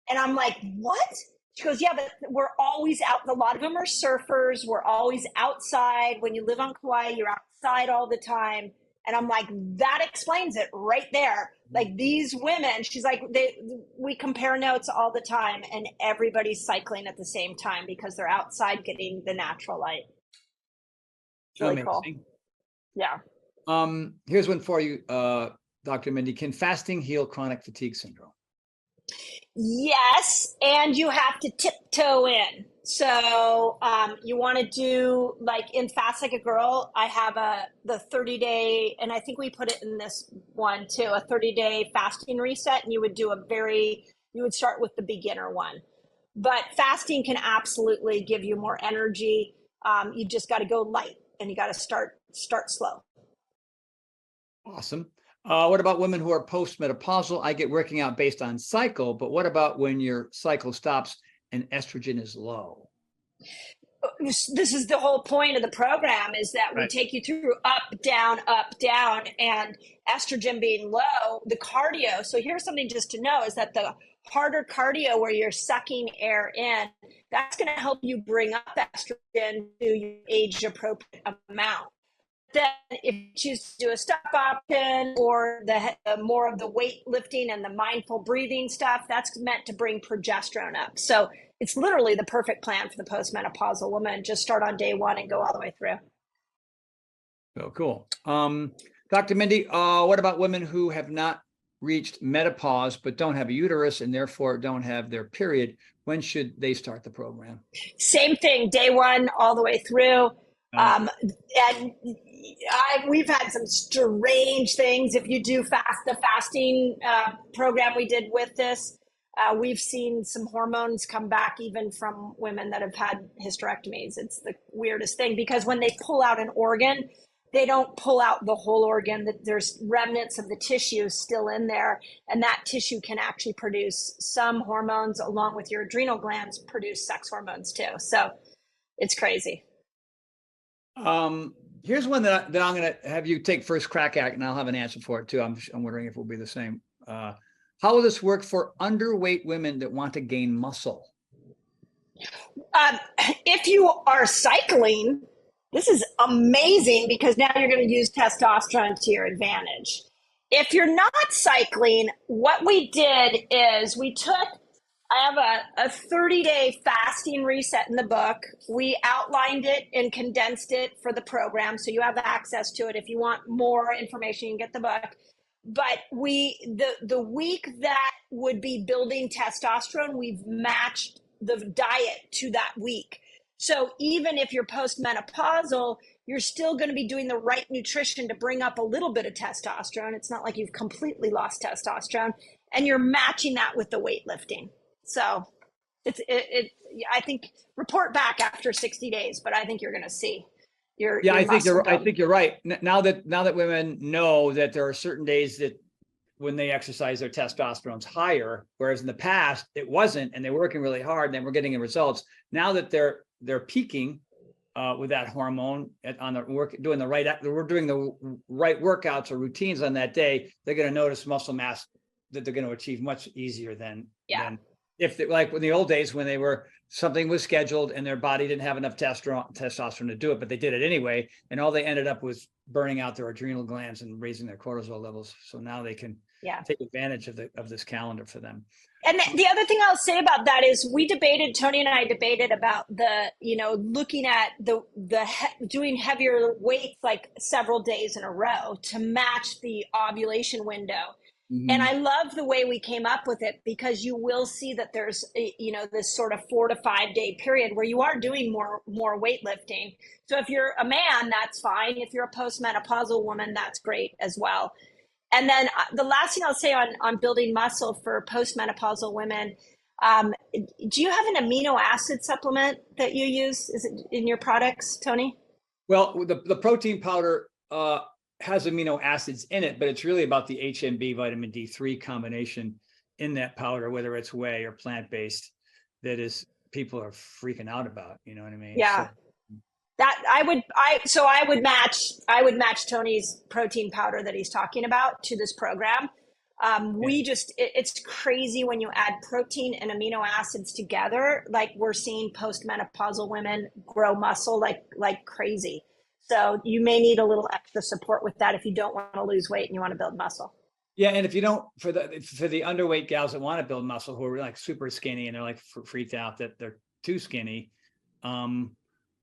And I'm like, what? She goes, yeah, but we're always out. A lot of them are surfers. We're always outside. When you live on Kauai, you're outside all the time. And I'm like, that explains it right there. Like these women, she's like, we compare notes all the time, and everybody's cycling at the same time because they're outside getting the natural light. It's really cool. Yeah. Here's one for you, Dr. Mindy. Can fasting heal chronic fatigue syndrome? Yes, and you have to tiptoe in. So you want to do like in Fast Like a Girl, I have the 30-day, and I think we put it in this one too, a 30-day fasting reset, and you would start with the beginner one. But fasting can absolutely give you more energy. You just got to go light, and you got to start slow. Awesome. What about women who are postmenopausal? I get working out based on cycle, but what about when your cycle stops and estrogen is low? This is the whole point of the program, is that we take you through up, down, and estrogen being low, the cardio. So here's something just to know is that the harder cardio where you're sucking air in, that's going to help you bring up estrogen to your age appropriate amount. then if you choose to do a stop option or the more of the weightlifting and the mindful breathing stuff, that's meant to bring progesterone up. So it's literally the perfect plan for the postmenopausal woman. Just start on day one and go all the way through. Oh, cool. Dr. Mindy, what about women who have not reached menopause but don't have a uterus and therefore don't have their period? When should they start the program? Same thing, day one all the way through. And we've had some strange things. If you do the fasting program we did with this, we've seen some hormones come back even from women that have had hysterectomies. It's the weirdest thing because when they pull out an organ, they don't pull out the whole organ. There's remnants of the tissue still in there, and that tissue can actually produce some hormones along with your adrenal glands produce sex hormones too. So it's crazy. Here's one that I'm going to have you take first crack at, and I'll have an answer for it too. I'm wondering if it will be the same. How will this work for underweight women that want to gain muscle? If you are cycling, this is amazing because now you're going to use testosterone to your advantage. If you're not cycling, what we did is I have a 30-day fasting reset in the book. We outlined it and condensed it for the program, so you have access to it. If you want more information, you can get the book. But the week that would be building testosterone, we've matched the diet to that week. So even if you're postmenopausal, you're still going to be doing the right nutrition to bring up a little bit of testosterone. It's not like you've completely lost testosterone, and you're matching that with the weightlifting. So I think report back after 60 days, but I think you're going to see I think you're right. Now that women know that there are certain days that when they exercise, their testosterone's higher, whereas in the past it wasn't, and they're working really hard and they were getting the results. Now that they're peaking with that hormone on the work, we're doing the right workouts or routines on that day, they're going to notice muscle mass that they're going to achieve much easier than if they, like in the old days when something was scheduled and their body didn't have enough testosterone to do it, but they did it anyway. And all they ended up was burning out their adrenal glands and raising their cortisol levels. So now they can take advantage of this calendar for them. And the other thing I'll say about that is Tony and I debated about looking at doing heavier weights like several days in a row to match the ovulation window. Mm-hmm. And I love the way we came up with it because you will see that there's, this sort of 4 to 5 day period where you are doing more weightlifting. So if you're a man, that's fine. If you're a postmenopausal woman, that's great as well. And then the last thing I'll say on building muscle for postmenopausal women, do you have an amino acid supplement that you use? Is it in your products, Tony? Well, the protein powder has amino acids in it, but it's really about the HMB vitamin D3 combination in that powder, whether it's whey or plant-based, that is people are freaking out about, you know what I mean? Yeah. I would match Tony's protein powder that he's talking about to this program. It's crazy when you add protein and amino acids together, like we're seeing postmenopausal women grow muscle like crazy. So you may need a little extra support with that if you don't want to lose weight and you want to build muscle. Yeah, and if you don't, for the underweight gals that want to build muscle who are like super skinny and they're like freaked out that they're too skinny, then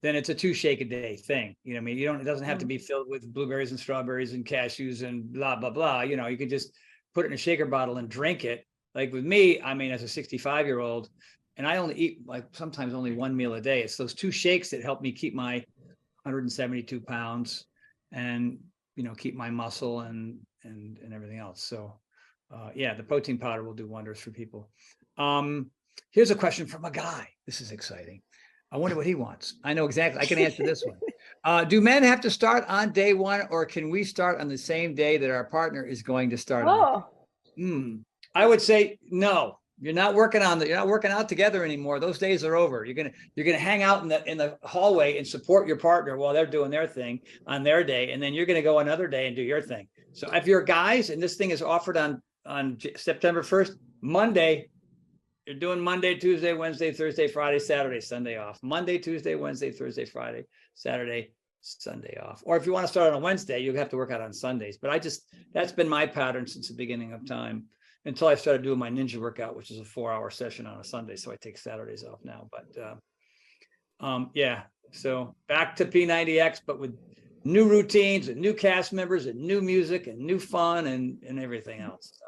it's a 2 shake a day thing. You know what I mean? It doesn't have to be filled with blueberries and strawberries and cashews and blah, blah, blah. You know, you can just put it in a shaker bottle and drink it. Like with me, I mean, as a 65-year-old, and I only eat like sometimes only 1 meal a day. It's those 2 shakes that help me keep my 172 pounds and, keep my muscle and everything else. So the protein powder will do wonders for people. Here's a question from a guy. This is exciting. I wonder what he wants. I know exactly. I can answer this one. Do men have to start on day one, or can we start on the same day that our partner is going to start? I would say no. You're not working out together anymore. Those days are over. You're gonna hang out in the hallway and support your partner while they're doing their thing on their day, and then you're gonna go another day and do your thing. So if you're guys and this thing is offered on September 1st, Monday, you're doing Monday, Tuesday, Wednesday, Thursday, Friday, Saturday, Sunday off. Monday, Tuesday, Wednesday, Thursday, Friday, Saturday, Sunday off. Or if you want to start on a Wednesday, you'll have to work out on Sundays. But that's been my pattern since the beginning of time, until I started doing my ninja workout, which is a 4-hour session on a Sunday. So I take Saturdays off now. But yeah, so back to P90X, but with new routines and new cast members and new music and new fun and everything else. So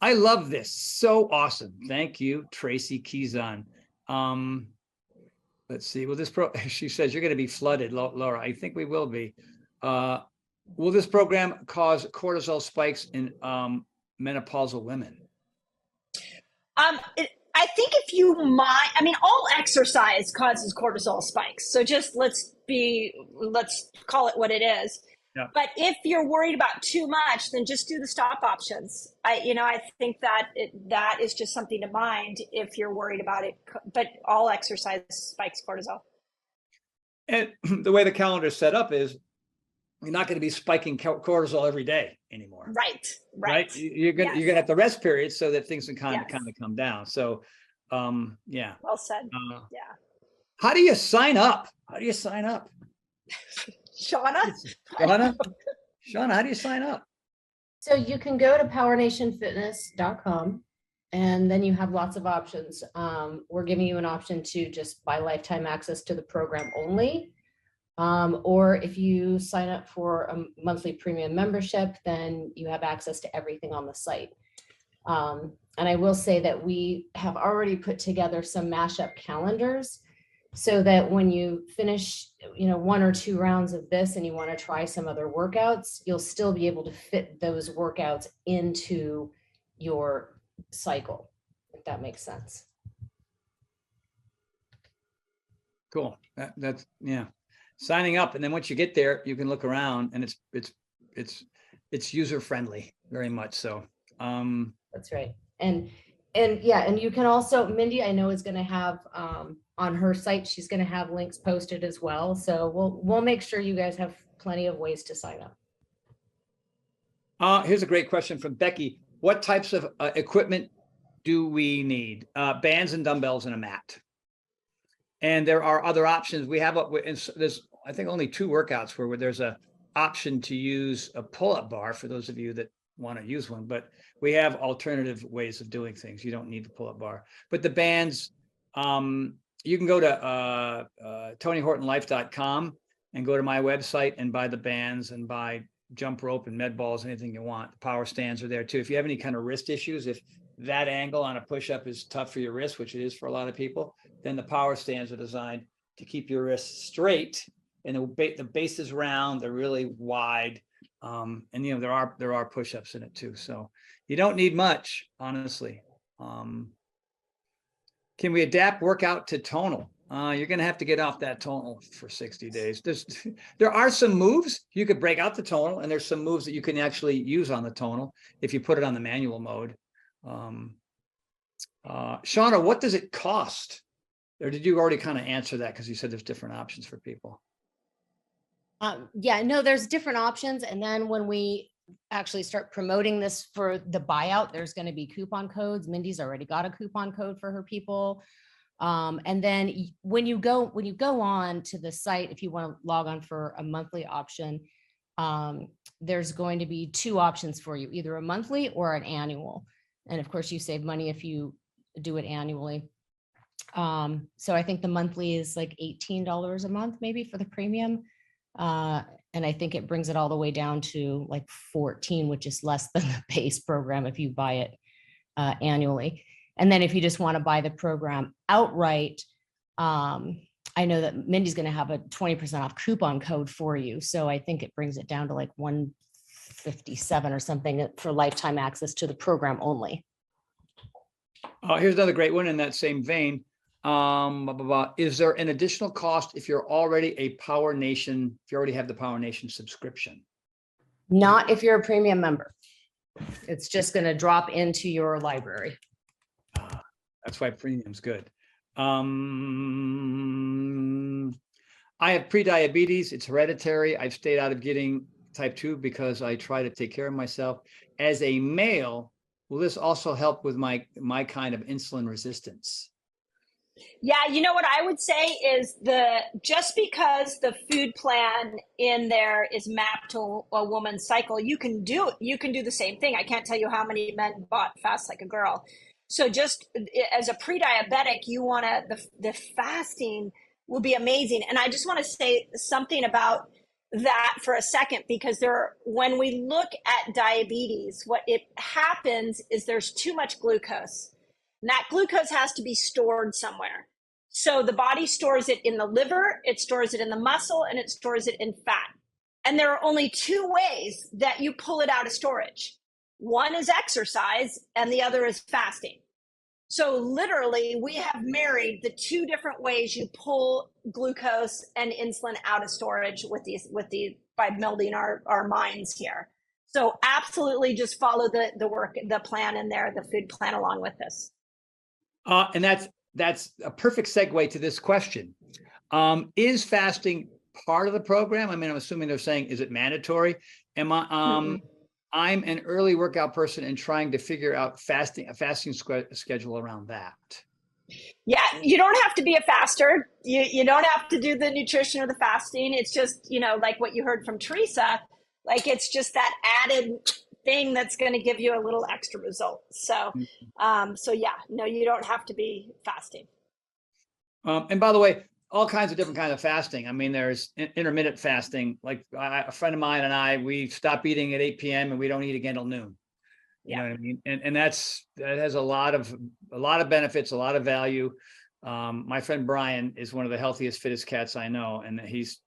I love this. So awesome. Thank you, Tracy Keyson. Let's see. Will this she says you're going to be flooded, Laura. I think we will be. Will this program cause cortisol spikes in menopausal women? I think if you mind, I mean, all exercise causes cortisol spikes. So just let's call it what it is. Yeah. But if you're worried about too much, then just do the stop options. I think that that is just something to mind if you're worried about it. But all exercise spikes cortisol. And the way the calendar is set up is you're not going to be spiking cortisol every day anymore. Right. You're going to have the rest periods so that things can kind of come down. So, yeah. Well said. Yeah. How do you sign up? Shauna, how do you sign up? So you can go to powernationfitness.com and then you have lots of options. We're giving you an option to just buy lifetime access to the program only. Or if you sign up for a monthly premium membership, then you have access to everything on the site. And I will say that we have already put together some mashup calendars so that when you finish, 1 or 2 rounds of this and you want to try some other workouts, you'll still be able to fit those workouts into your cycle, if that makes sense. Cool. That's yeah. Signing up, and then once you get there, you can look around, and it's user friendly, very much so. That's right. And you can also, Mindy, I know is going to have on her site, she's going to have links posted as well. So we'll make sure you guys have plenty of ways to sign up. Here's a great question from Becky. What types of equipment do we need? Bands and dumbbells and a mat. And there are other options. We have there's I think only 2 workouts where there's a option to use a pull-up bar for those of you that want to use one, but we have alternative ways of doing things. You don't need the pull-up bar. But the bands, you can go to TonyHortonLife.com and go to my website and buy the bands and buy jump rope and med balls, anything you want. The power stands are there too. If you have any kind of wrist issues, if that angle on a push-up is tough for your wrist, which it is for a lot of people, then the power stands are designed to keep your wrists straight, and the base is round, they're really wide, and there are push-ups in it too. So you don't need much, honestly. Can we adapt workout to tonal? You're going to have to get off that tonal for 60 days. There are some moves you could break out the tonal, and there's some moves that you can actually use on the tonal if you put it on the manual mode. Shauna, what does it cost? Or did you already kind of answer that because you said there's different options for people? Yeah, no, there's different options. And then when we actually start promoting this for the buyout, there's going to be coupon codes. Mindy's already got a coupon code for her people. And then when you go on to the site, if you want to log on for a monthly option, there's going to be 2 options for you, either a monthly or an annual. And of course you save money if you do it annually. So I think the monthly is like $18 a month, maybe, for the premium. And I think it brings it all the way down to like 14, which is less than the base program if you buy it annually. And then if you just want to buy the program outright, I know that Mindy's going to have a 20% off coupon code for you. So I think it brings it down to like $157 or something for lifetime access to the program only. Here's another great one in that same vein. Is there an additional cost if you're already a Power Nation, if you already have the Power Nation subscription? Not if you're a premium member. It's just going to drop into your library. That's why premium's good. I have pre-diabetes. It's hereditary. I've stayed out of getting type 2 because I try to take care of myself. As a male, will this also help with my kind of insulin resistance? Yeah, you know what I would say is just because the food plan in there is mapped to a woman's cycle, you can do the same thing. I can't tell you how many men bought Fast Like a Girl. So just as a pre-diabetic, you want to the fasting will be amazing. And I just want to say something about that for a second, because when we look at diabetes, what it happens is there's too much glucose. And that glucose has to be stored somewhere. So the body stores it in the liver, it stores it in the muscle, and it stores it in fat. And there are only two ways that you pull it out of storage. One is exercise, and the other is fasting. So literally, we have married the two different ways you pull glucose and insulin out of storage by melding our minds here. So absolutely, just follow the plan in there, the food plan along with this. And that's a perfect segue to this question. Is fasting part of the program? I mean, I'm assuming they're saying, is it mandatory? I'm an early workout person and trying to figure out a fasting schedule around that. Yeah, you don't have to be a faster. You don't have to do the nutrition or the fasting. It's just, like what you heard from Teresa, like it's just that added thing that's going to give you a little extra result. So, yeah, no, you don't have to be fasting. And by the way, all kinds of different kinds of fasting. I mean, there's intermittent fasting. Like a friend of mine and I, we stop eating at 8 p.m. and we don't eat again till noon. You know what I mean? And that has a lot of benefits, a lot of value. My friend Brian is one of the healthiest, fittest cats I know, and he's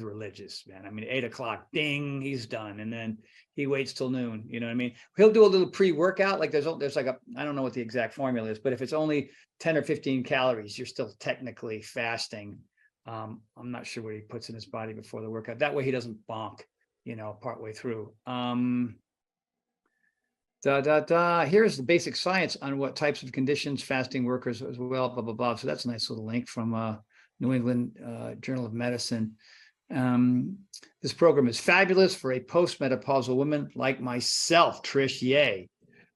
religious, man. I mean, 8 o'clock, ding, he's done, and then he waits till noon. You know what I mean? He'll do a little pre-workout. Like there's like I don't know what the exact formula is, but if it's only 10 or 15 calories, you're still technically fasting. I'm not sure what he puts in his body before the workout. That way he doesn't bonk, partway through. Here's the basic science on what types of conditions fasting workers as well, blah, blah, blah. So that's a nice little link from New England Journal of Medicine. This program is fabulous for a postmenopausal woman like myself, Trish, yay.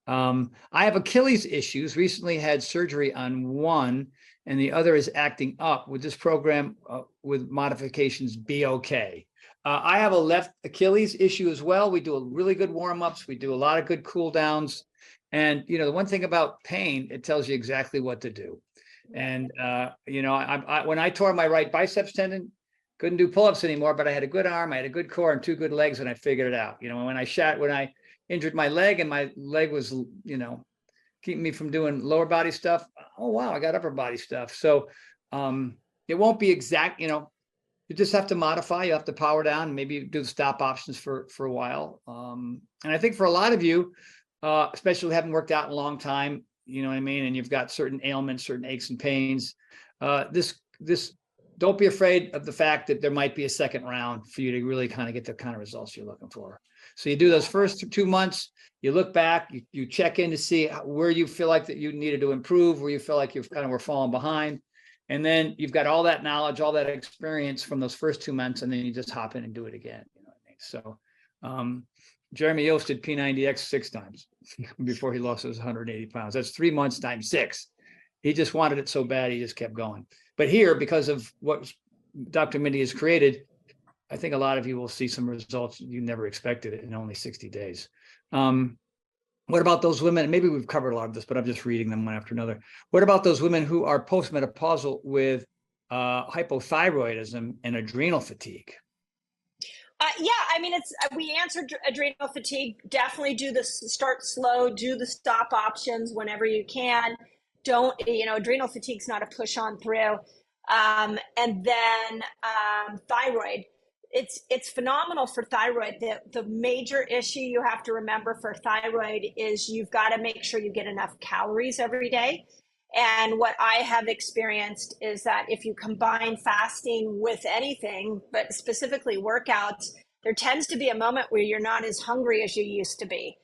I have Achilles issues, recently had surgery on one, and the other is acting up. Would this program with modifications be okay? I have a left Achilles issue as well. We do a really good warm-ups. We do a lot of good cool downs. And, the one thing about pain, it tells you exactly what to do. And, when I tore my right biceps tendon, couldn't do pull-ups anymore, but I had a good arm, I had a good core and two good legs, and I figured it out. When I injured my leg and my leg was, keeping me from doing lower body stuff. Oh, wow, I got upper body stuff. So it won't be exact, you just have to modify, you have to power down, maybe do the stop options for a while. And I think for a lot of you, especially who haven't worked out in a long time, you know what I mean? And you've got certain ailments, certain aches and pains. Don't be afraid of the fact that there might be a second round for you to really kind of get the kind of results you're looking for. So you do those first 2 months, you look back, you check in to see where you feel like that you needed to improve, where you feel like you've kind of were falling behind. And then you've got all that knowledge, all that experience from those first 2 months, and then you just hop in and do it again. You know what I mean? So Jeremy Yost did P90X 6 times before he lost his 180 pounds. That's 3 months times 6. He just wanted it so bad, he just kept going. But here, because of what Dr. Mindy has created, I think a lot of you will see some results you never expected it in only 60 days. What about those women? Maybe we've covered a lot of this, but I'm just reading them one after another. What about those women who are postmenopausal with hypothyroidism and adrenal fatigue? Yeah, I mean, we answered adrenal fatigue. Definitely start slow, do the stop options whenever you can. Don't, adrenal fatigue's not a push on through. And then thyroid. It's phenomenal for thyroid. The major issue you have to remember for thyroid is you've got to make sure you get enough calories every day. And what I have experienced is that if you combine fasting with anything, but specifically workouts, there tends to be a moment where you're not as hungry as you used to be.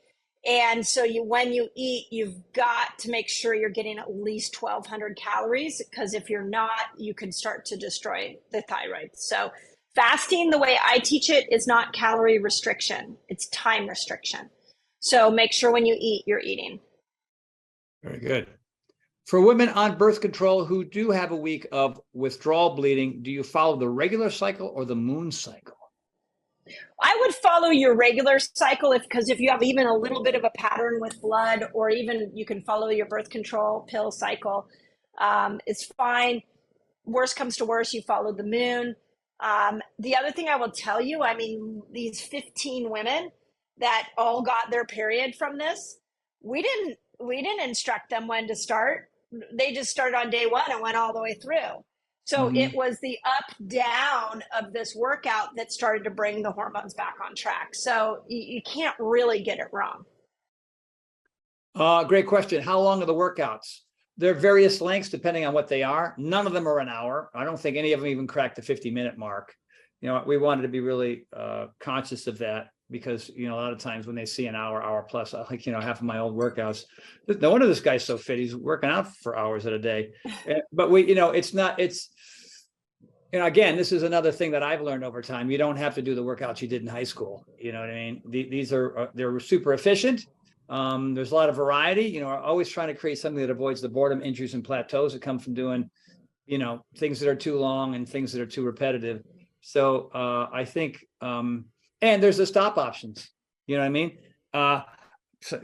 And so when you eat, you've got to make sure you're getting at least 1,200 calories, because if you're not, you can start to destroy the thyroid. So fasting, the way I teach it, is not calorie restriction. It's time restriction. So make sure when you eat, you're eating. Very good. For women on birth control who do have a week of withdrawal bleeding, do you follow the regular cycle or the moon cycle? I would follow your regular cycle because if you have even a little bit of a pattern with blood, or even you can follow your birth control pill cycle, it's fine. Worst comes to worst, you follow the moon. The other thing I will tell you, I mean, these 15 women that all got their period from this, we didn't instruct them when to start. They just started on day one and went all the way through. So it was the up down of this workout that started to bring the hormones back on track. So you can't really get it wrong. Great question. How long are the workouts? They're various lengths depending on what they are. None of them are an hour. I don't think any of them even crack the 50-minute mark. You know, we wanted to be really conscious of that because, you know, a lot of times when they see an hour plus, like, you know, half of my old workouts, no wonder this guy's so fit. He's working out for hours at a day. But we, you know, it's, you know, again, this is another thing that I've learned over time. You don't have to do the workouts you did in high school. You know what I mean? These are, they're super efficient. There's a lot of variety, you know, we're always trying to create something that avoids the boredom, injuries, and plateaus that come from doing, you know, things that are too long and things that are too repetitive. So I think, and there's the stop options, you know what I mean? So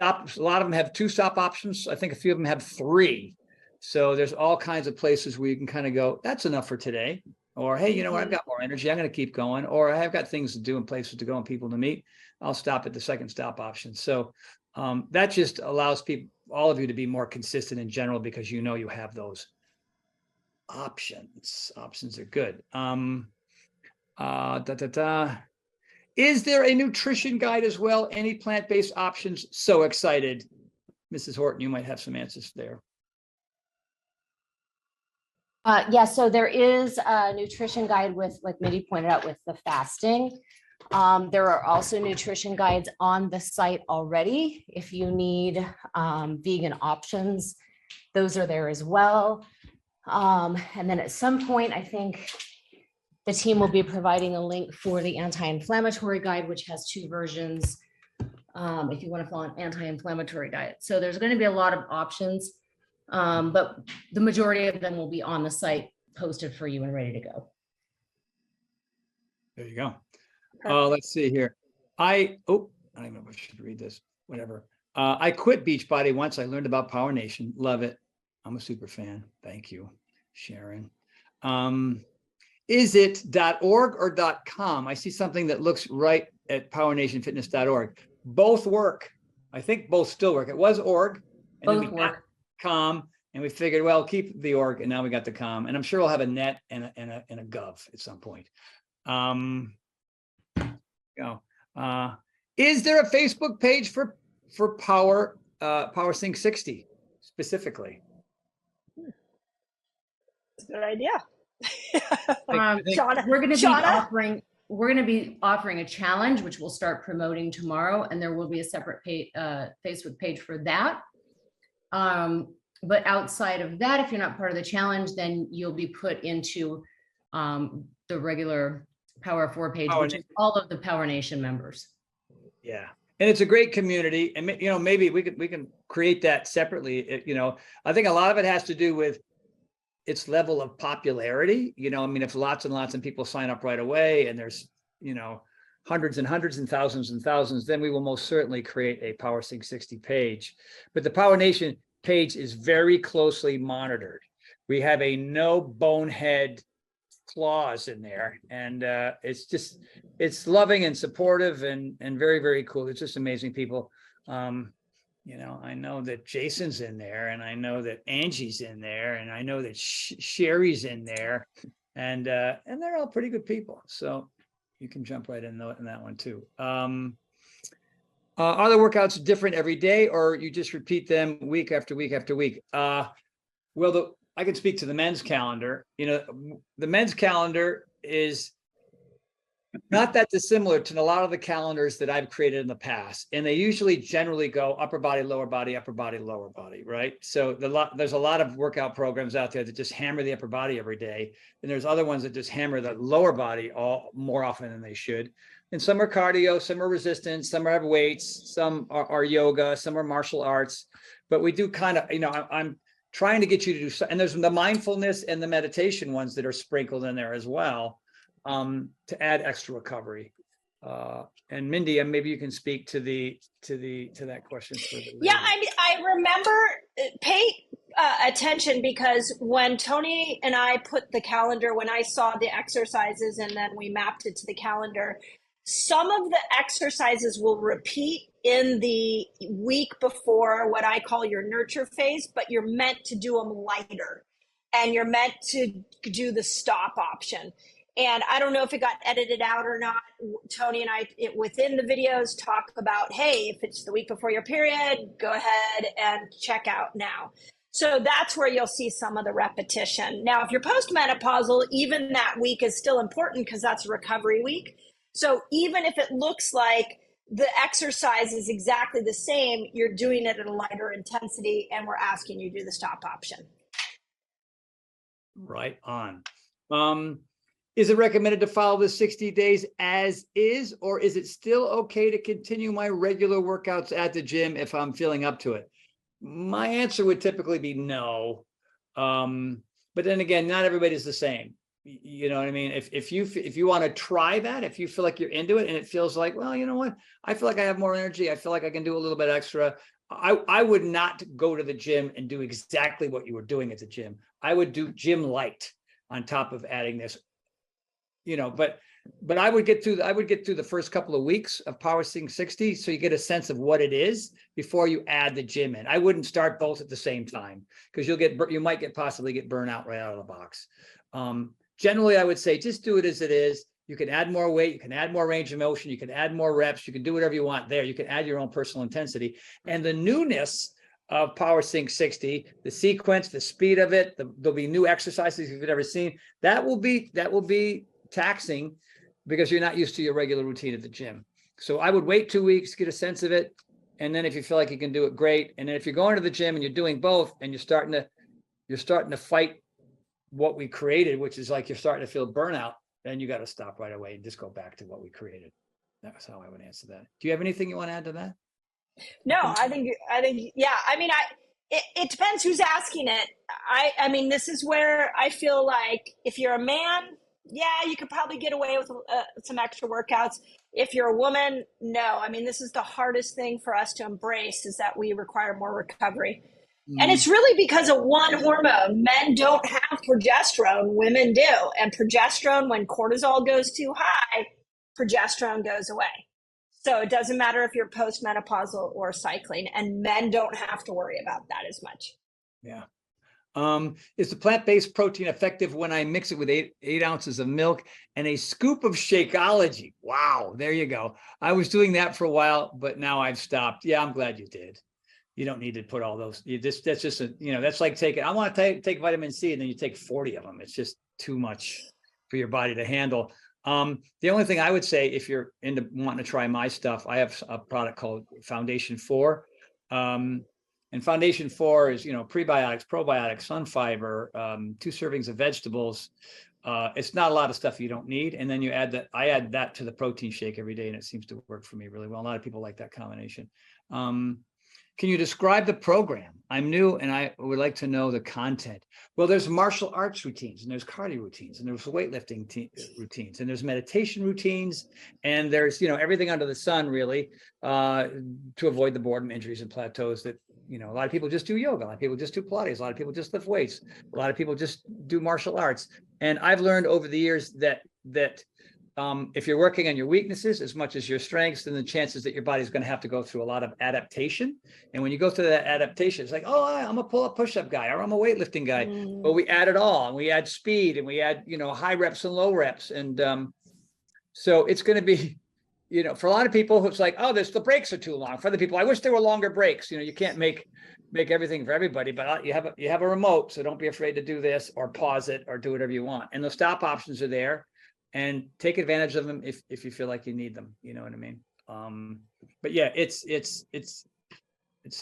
a lot of them have 2 stop options. I think a few of them have 3. So there's all kinds of places where you can kind of go, that's enough for today. Or, hey, you know what, I've got more energy, I'm going to keep going. Or I have got things to do and places to go and people to meet. I'll stop at the second stop option. So that just allows people, all of you, to be more consistent in general because you know you have those options. Options are good. Is there a nutrition guide as well? Any plant-based options? So excited. Mrs. Horton, you might have some answers there. Yeah, so there is a nutrition guide with, like Mindy pointed out, with the fasting. There are also nutrition guides on the site already. If you need vegan options, those are there as well. And then at some point, I think the team will be providing a link for the anti-inflammatory guide, which has 2 versions if you want to follow an anti-inflammatory diet. So there's going to be a lot of options, but the majority of them will be on the site posted for you and ready to go. There you go. Let's see here. I don't know if I should read this, whatever. I quit Beachbody once I learned about Power Nation. Love it. I'm a super fan. Thank you, Sharon. Is it .org or .com? I see something that looks right at powernationfitness.org. Both work. I think both still work. It was org and Both then we work. got com, and we figured, well, keep the org, and now we got the com. And I'm sure we'll have a net and a gov at some point. Is there a Facebook page for PowerSync 60 specifically? Good idea. We're going to be offering a challenge, which we'll start promoting tomorrow, and there will be a separate Facebook page for that. But outside of that, if you're not part of the challenge, then you'll be put into the regular Power 4 page, which is all of the Power Nation members. Yeah, and it's a great community, and you know, maybe we can create that separately. You know, I think a lot of it has to do with its level of popularity. You know, I mean, if lots and lots of people sign up right away, and there's, you know, hundreds and hundreds and thousands, then we will most certainly create a PowerSync 60 page. But the Power Nation page is very closely monitored. We have a no bonehead clause in there, and it's loving and supportive and very, very cool. It's just amazing people. You know, I know that Jason's in there, and I know that Angie's in there, and I know that Sherry's in there, and they're all pretty good people. So you can jump right in that one too. Are the workouts different every day, or you just repeat them week after week after week? Well, I can speak to the men's calendar. You know, the men's calendar is not that dissimilar to a lot of the calendars that I've created in the past. And they usually generally go upper body, lower body, upper body, lower body, right? So there's a lot of workout programs out there that just hammer the upper body every day. And there's other ones that just hammer the lower body more often than they should. And some are cardio, some are resistance, some have weights, some are yoga, some are martial arts. But we do kind of, you know, trying to get you to do, and there's the mindfulness and the meditation ones that are sprinkled in there as well, to add extra recovery. And Mindy, maybe you can speak to that question. Yeah, I remember, pay attention, because when Tony and I put the calendar, when I saw the exercises and then we mapped it to the calendar, some of the exercises will repeat in the week before what I call your nurture phase, but you're meant to do them lighter, and you're meant to do the stop option. And I don't know if it got edited out or not. Tony and I, within the videos, talk about, hey, if it's the week before your period, go ahead and check out now. So that's where you'll see some of the repetition. Now, if you're postmenopausal, even that week is still important, because that's a recovery week. So even if it looks like the exercise is exactly the same, you're doing it at a lighter intensity, and we're asking you to do the stop option. Right on. Is it recommended to follow the 60 days as is, or is it still okay to continue my regular workouts at the gym if I'm feeling up to it? My answer would typically be no. But then again, not everybody's the same. You know what I mean? If you want to try that, if you feel like you're into it and it feels like, well, you know what, I feel like I have more energy, I feel like I can do a little bit extra, I would not go to the gym and do exactly what you were doing at the gym. I would do gym light on top of adding this, you know, but I would get through the first couple of weeks of PowerSync 60, so you get a sense of what it is before you add the gym in. I wouldn't start both at the same time, because you might possibly get burnout right out of the box. Generally, I would say just do it as it is. You can add more weight, you can add more range of motion, you can add more reps, you can do whatever you want there. You can add your own personal intensity. And the newness of PowerSync 60, the sequence, the speed of it, there'll be new exercises you've never seen. That will be taxing, because you're not used to your regular routine at the gym. So I would wait 2 weeks, get a sense of it. And then if you feel like you can do it, great. And then if you're going to the gym and you're doing both and you're starting to fight what we created, which is like you're starting to feel burnout, then you got to stop right away and just go back to what we created. That's how I would answer that. Do you have anything you want to add to that? No, I think, yeah. I mean, it depends who's asking it. I mean, this is where I feel like if you're a man, yeah, you could probably get away with some extra workouts. If you're a woman, no. I mean, this is the hardest thing for us to embrace, is that we require more recovery. And it's really because of one hormone. Men don't have progesterone, women do. And progesterone, when cortisol goes too high, progesterone goes away. So it doesn't matter if you're postmenopausal or cycling, and men don't have to worry about that as much. Yeah. Is the plant-based protein effective when I mix it with eight ounces of milk and a scoop of Shakeology? Wow, there you go. I was doing that for a while, but now I've stopped. Yeah, I'm glad you did. You don't need to put all those. That's just that's like taking. I want to take vitamin C, and then you take 40 of them. It's just too much for your body to handle. The only thing I would say, if you're into wanting to try my stuff, I have a product called Foundation 4. And Foundation 4 is, prebiotics, probiotics, sun fiber, 2 servings of vegetables. It's not a lot of stuff you don't need. And then you add that. I add that to the protein shake every day, and it seems to work for me really well. A lot of people like that combination. Can you describe the program? I'm new and I would like to know the content. Well, there's martial arts routines, and there's cardio routines, and there's weightlifting routines, and there's meditation routines, and there's, everything under the sun really, to avoid the boredom, injuries, and plateaus that, a lot of people just do yoga. A lot of people just do Pilates. A lot of people just lift weights. A lot of people just do martial arts. And I've learned over the years that if you're working on your weaknesses as much as your strengths, then the chances that your body's going to have to go through a lot of adaptation. And when you go through that adaptation, it's like, oh, I'm a pull-up push-up guy, or I'm a weightlifting guy. But we add it all, and we add speed, and we add, high reps and low reps. And so it's going to be, for a lot of people, it's like, oh, the breaks are too long. For other people, I wish there were longer breaks. You can't make everything for everybody, but you have a remote, so don't be afraid to do this or pause it or do whatever you want. And the stop options are there. And take advantage of them if you feel like you need them. You know what I mean? But yeah, it's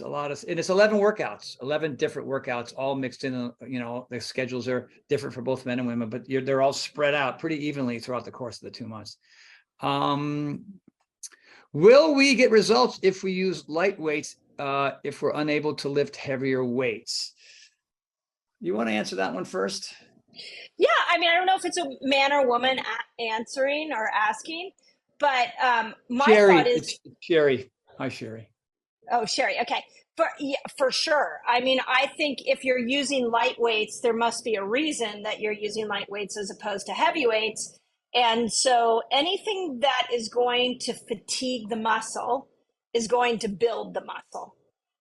a lot of, and it's 11 workouts, 11 different workouts, all mixed in. The schedules are different for both men and women, but they're all spread out pretty evenly throughout the course of the 2 months. Will we get results if we use light weights if we're unable to lift heavier weights? You want to answer that one first? Yeah, I mean, I don't know if it's a man or woman answering or asking, but my thought is it's Sherry. Hi, Sherry. Oh, Sherry. Okay. For sure. I mean, I think if you're using light weights, there must be a reason that you're using light weights as opposed to heavy weights. And so anything that is going to fatigue the muscle is going to build the muscle.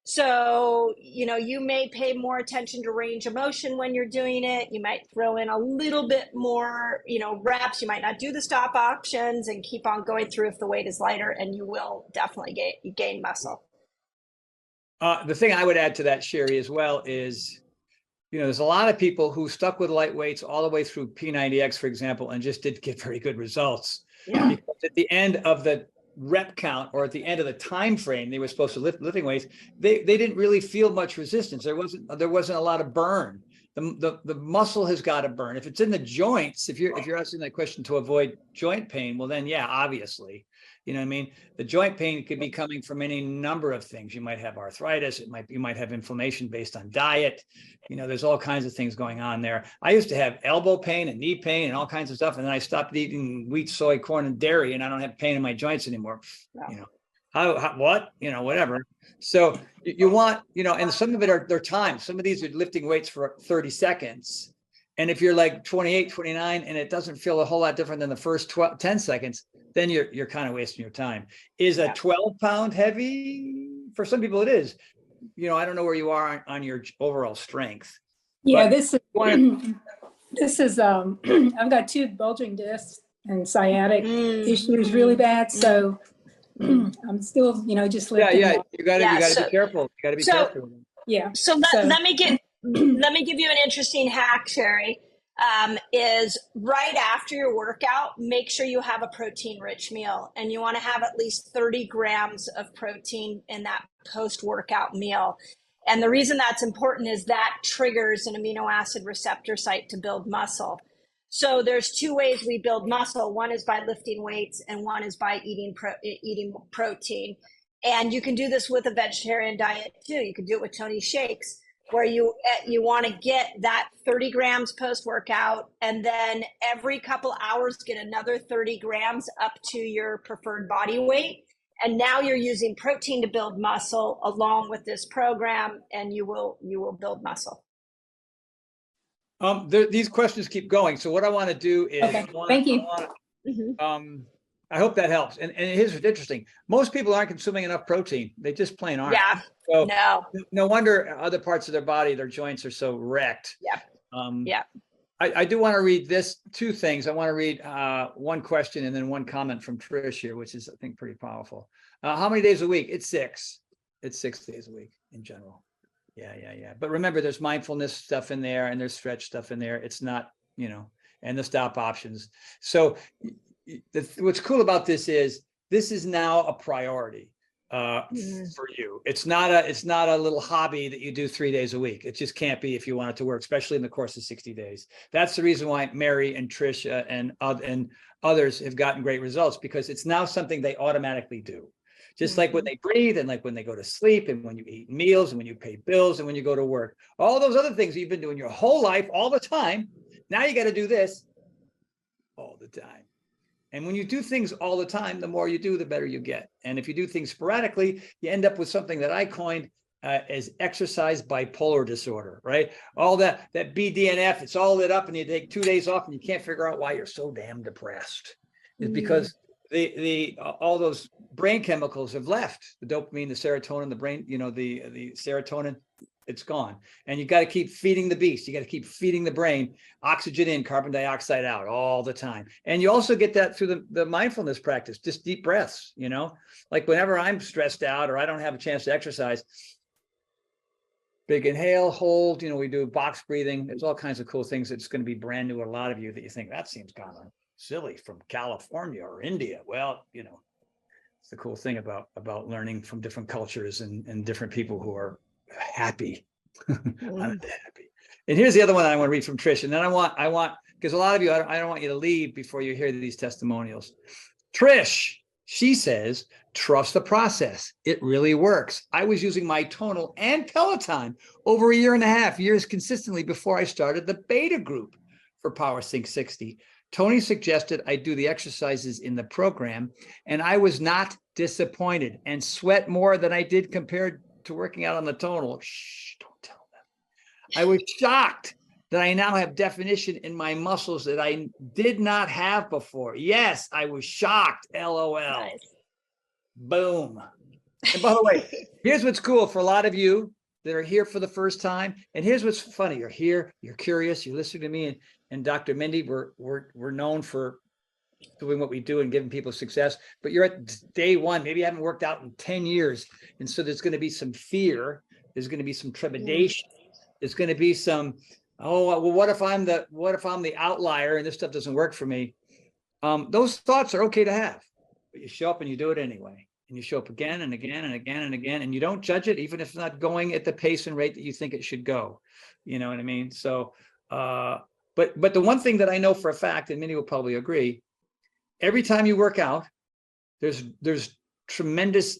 So, you may pay more attention to range of motion when you're doing it. You might throw in a little bit more, reps. You might not do the stop options and keep on going through if the weight is lighter, and you will definitely gain muscle. The thing I would add to that, Sherry, as well is, there's a lot of people who stuck with light weights all the way through P90X, for example, and just didn't get very good results. Yeah. Because at the end of the rep count, or at the end of the time frame they were supposed to lift lifting weights, they didn't really feel much resistance. There wasn't a lot of burn. The muscle has got to burn. If it's in the joints, if you're asking that question to avoid joint pain, well then, yeah, obviously. You know what I mean? The joint pain could be coming from any number of things. You might have arthritis. You might have inflammation based on diet. There's all kinds of things going on there. I used to have elbow pain and knee pain and all kinds of stuff. And then I stopped eating wheat, soy, corn, and dairy, and I don't have pain in my joints anymore. Yeah. What? Whatever. So you want, and some of it they're timed. Some of these are lifting weights for 30 seconds. And if you're like 28, 29, and it doesn't feel a whole lot different than the first 10 seconds, then you're kind of wasting your time. Is a 12-pound heavy? For some people it is. I don't know where you are on your overall strength. Yeah, this is I've got 2 bulging discs and sciatic issues really bad. So I'm still, just lifting. Yeah. You gotta be careful. You gotta be careful. Yeah. So let me give you an interesting hack, Sherry. Is right after your workout, make sure you have a protein-rich meal, and you want to have at least 30 grams of protein in that post-workout meal. And the reason that's important is that triggers an amino acid receptor site to build muscle. So there's 2 ways we build muscle. One is by lifting weights, and one is by eating protein. And you can do this with a vegetarian diet too. You can do it with Tony shakes, where you want to get that 30 grams post-workout, and then every couple hours get another 30 grams up to your preferred body weight. And now you're using protein to build muscle along with this program, and you will build muscle. These questions keep going. So what I want to do is, thank you. I hope that helps. And here's what's interesting. Most people aren't consuming enough protein. They just plain aren't. Yeah. So no wonder other parts of their body, their joints are so wrecked. Yeah. I do want to read 2 things. I want to read one question and then one comment from Trish here, which is, I think, pretty powerful. How many days a week? It's 6. It's 6 days a week in general. Yeah. But remember, there's mindfulness stuff in there, and there's stretch stuff in there. It's not, and the stop options. So what's cool about this is now a priority for you. It's not a little hobby that you do 3 days a week. It just can't be if you want it to work, especially in the course of 60 days. That's the reason why Mary and Trish and others have gotten great results, because it's now something they automatically do. Just like when they breathe, and like when they go to sleep, and when you eat meals, and when you pay bills, and when you go to work, all those other things you've been doing your whole life, all the time. Now you got to do this all the time. And when you do things all the time, the more you do, the better you get. And if you do things sporadically, you end up with something that I coined as exercise bipolar disorder, right? All that BDNF, it's all lit up, and you take 2 days off, and you can't figure out why you're so damn depressed. It's because all those brain chemicals have left. The dopamine, the serotonin, the brain, the serotonin, it's gone. And you got to keep feeding the beast. You got to keep feeding the brain oxygen in, carbon dioxide out all the time. And you also get that through the mindfulness practice, just deep breaths, like whenever I'm stressed out or I don't have a chance to exercise, big inhale, hold, we do box breathing. There's all kinds of cool things that's going to be brand new to a lot of you that you think that seems kind of silly from California or India. Well, it's the cool thing about learning from different cultures and different people who are happy. I'm happy. And here's the other one I want to read from Trish. And then I want, because a lot of you, I don't want you to leave before you hear these testimonials. Trish, She says, trust the process. It really works. I was using my tonal and Peloton over 1.5 years consistently before I started the beta group for PowerSync 60. Tony suggested I do the exercises in the program, and I was not disappointed and sweat more than I did compared to working out on the tonal. Shh, don't tell them. I was shocked that I now have definition in my muscles that I did not have before. Yes, I was shocked. LOL. Nice. Boom. And by the way, here's what's cool for a lot of you that are here for the first time. And here's what's funny. You're here, you're curious, you're listening to me and Dr. Mindy. We're known for doing what we do and giving people success, but you're at day one. Maybe you haven't worked out in 10 years. And so there's going to be some fear. There's going to be some trepidation. There's going to be some, oh, well, what if I'm the outlier and this stuff doesn't work for me? Those thoughts are okay to have, but you show up and you do it anyway. And you show up again and again and again and again, and you don't judge it, even if it's not going at the pace and rate that you think it should go. You know what I mean? So, but the one thing that I know for a fact, and Mindy will probably agree, every time you work out, there's tremendous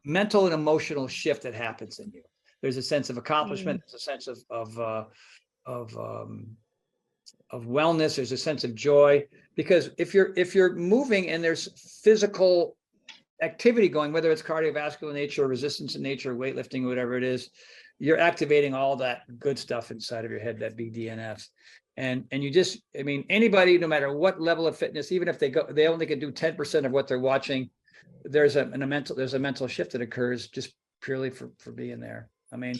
mental and emotional shift that happens in you. There's a sense of accomplishment. There's a sense of wellness. There's a sense of joy, because if you're moving and there's physical activity going, whether it's cardiovascular nature or resistance in nature, weightlifting, whatever it is, you're activating all that good stuff inside of your head, that BDNFs. And you just, I mean, anybody, no matter what level of fitness, even if they only can do 10% of what they're watching, there's a mental shift that occurs just purely for being there. I mean,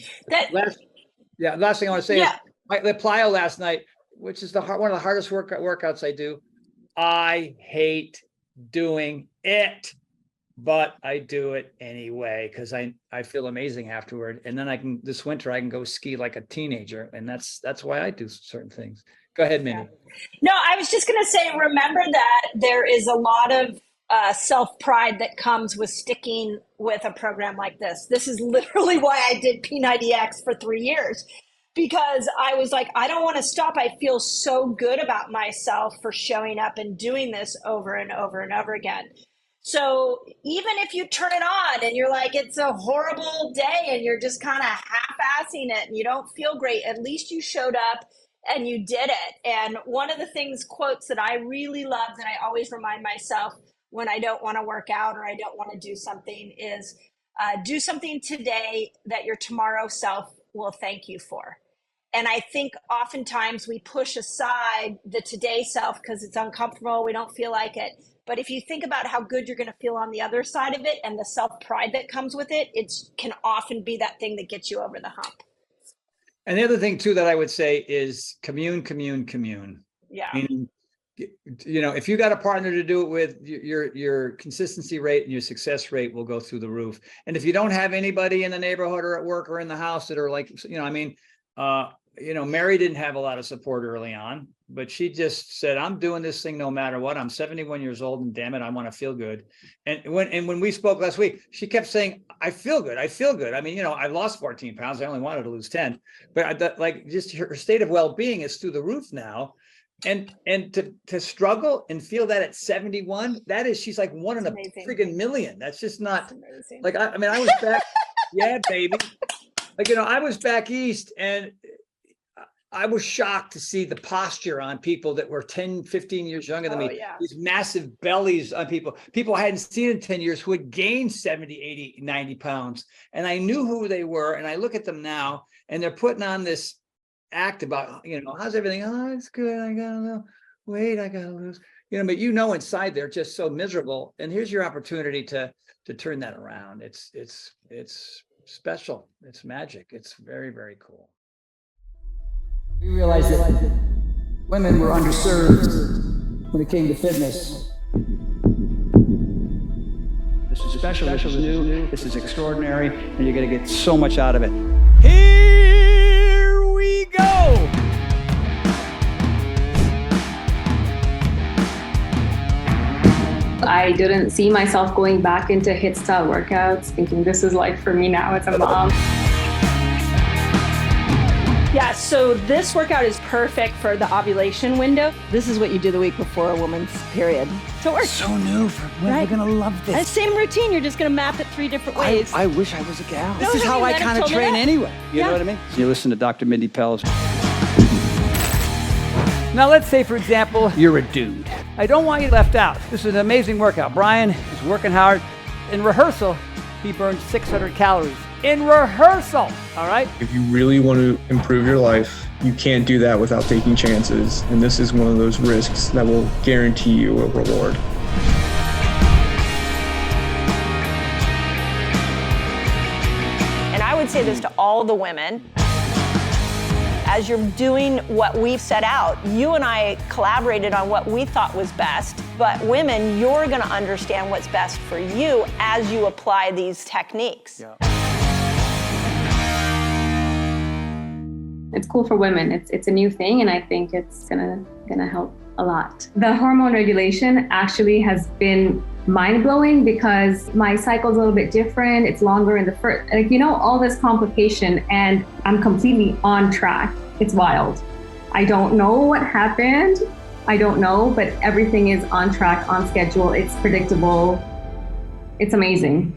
last thing I want to say is the plyo last night, which is one of the hardest workouts I do. I hate doing it, but I do it anyway because I feel amazing afterward. And then this winter I can go ski like a teenager, and that's why I do certain things. Go ahead, Mindy. No, I was just going to say, remember that there is a lot of self-pride that comes with sticking with a program like this. This is literally why I did P90X for 3 years, because I was like, I don't want to stop. I feel so good about myself for showing up and doing this over and over and over again. So even if you turn it on and you're like, it's a horrible day and you're just kind of half-assing it and you don't feel great, at least you showed up and you did it. And one of the quotes that I really love that I always remind myself when I don't want to work out or I don't want to do something is do something today that your tomorrow self will thank you for. And I think oftentimes we push aside the today self because it's uncomfortable. We don't feel like it. But if you think about how good you're going to feel on the other side of it and the self-pride that comes with it, it can often be that thing that gets you over the hump. And the other thing too that I would say is commune. Yeah. Meaning, you know, if you got a partner to do it with, your consistency rate and your success rate will go through the roof. And if you don't have anybody in the neighborhood or at work or in the house that are like, you know, I mean, Mary didn't have a lot of support early on, but she just said, I'm doing this thing no matter what. I'm 71 years old and damn it, I want to feel good. And when we spoke last week, she kept saying, I feel good. I mean, I lost 14 pounds. I only wanted to lose 10, but just her state of well-being is through the roof now. And to struggle and feel that at 71, she's like one in a freaking million. That's just not like, I mean, I was back. Yeah, baby. I was back East and I was shocked to see the posture on people that were 10, 15 years younger than me. Yeah. These massive bellies on people I hadn't seen in 10 years who had gained 70, 80, 90 pounds. And I knew who they were. And I look at them now and they're putting on this act about, how's everything? Oh, it's good. I got a little weight. I got to lose, but inside they're just so miserable. And here's your opportunity to turn that around. It's special. It's magic. It's very, very cool. We realized that women were underserved when it came to fitness. This is special, this is new, this is extraordinary, and you're going to get so much out of it. Here we go! I didn't see myself going back into HIIT style workouts, thinking this is like for me now as a mom. Yeah, Yeah, so this workout is perfect for the ovulation window. This is what you do the week before a woman's period. So it works. So new for women. Right? They're going to love this. And same routine. You're just going to map it 3 different ways. I wish I was a gal. This is how I kind of train anyway. You know what I mean? You listen to Dr. Mindy Pelz. Now, let's say, for example, you're a dude. I don't want you left out. This is an amazing workout. Brian is working hard. In rehearsal, he burned 600 calories. In rehearsal, all right? If you really want to improve your life, you can't do that without taking chances. And this is one of those risks that will guarantee you a reward. And I would say this to all the women. As you're doing what we've set out, you and I collaborated on what we thought was best, but women, you're gonna understand what's best for you as you apply these techniques. Yeah. It's cool for women. It's a new thing, and I think it's gonna help a lot. The hormone regulation actually has been mind-blowing because my cycle's a little bit different. It's longer in the first, like, all this complication, and I'm completely on track. It's wild. I don't know what happened. I don't know, but everything is on track, on schedule. It's predictable. It's amazing.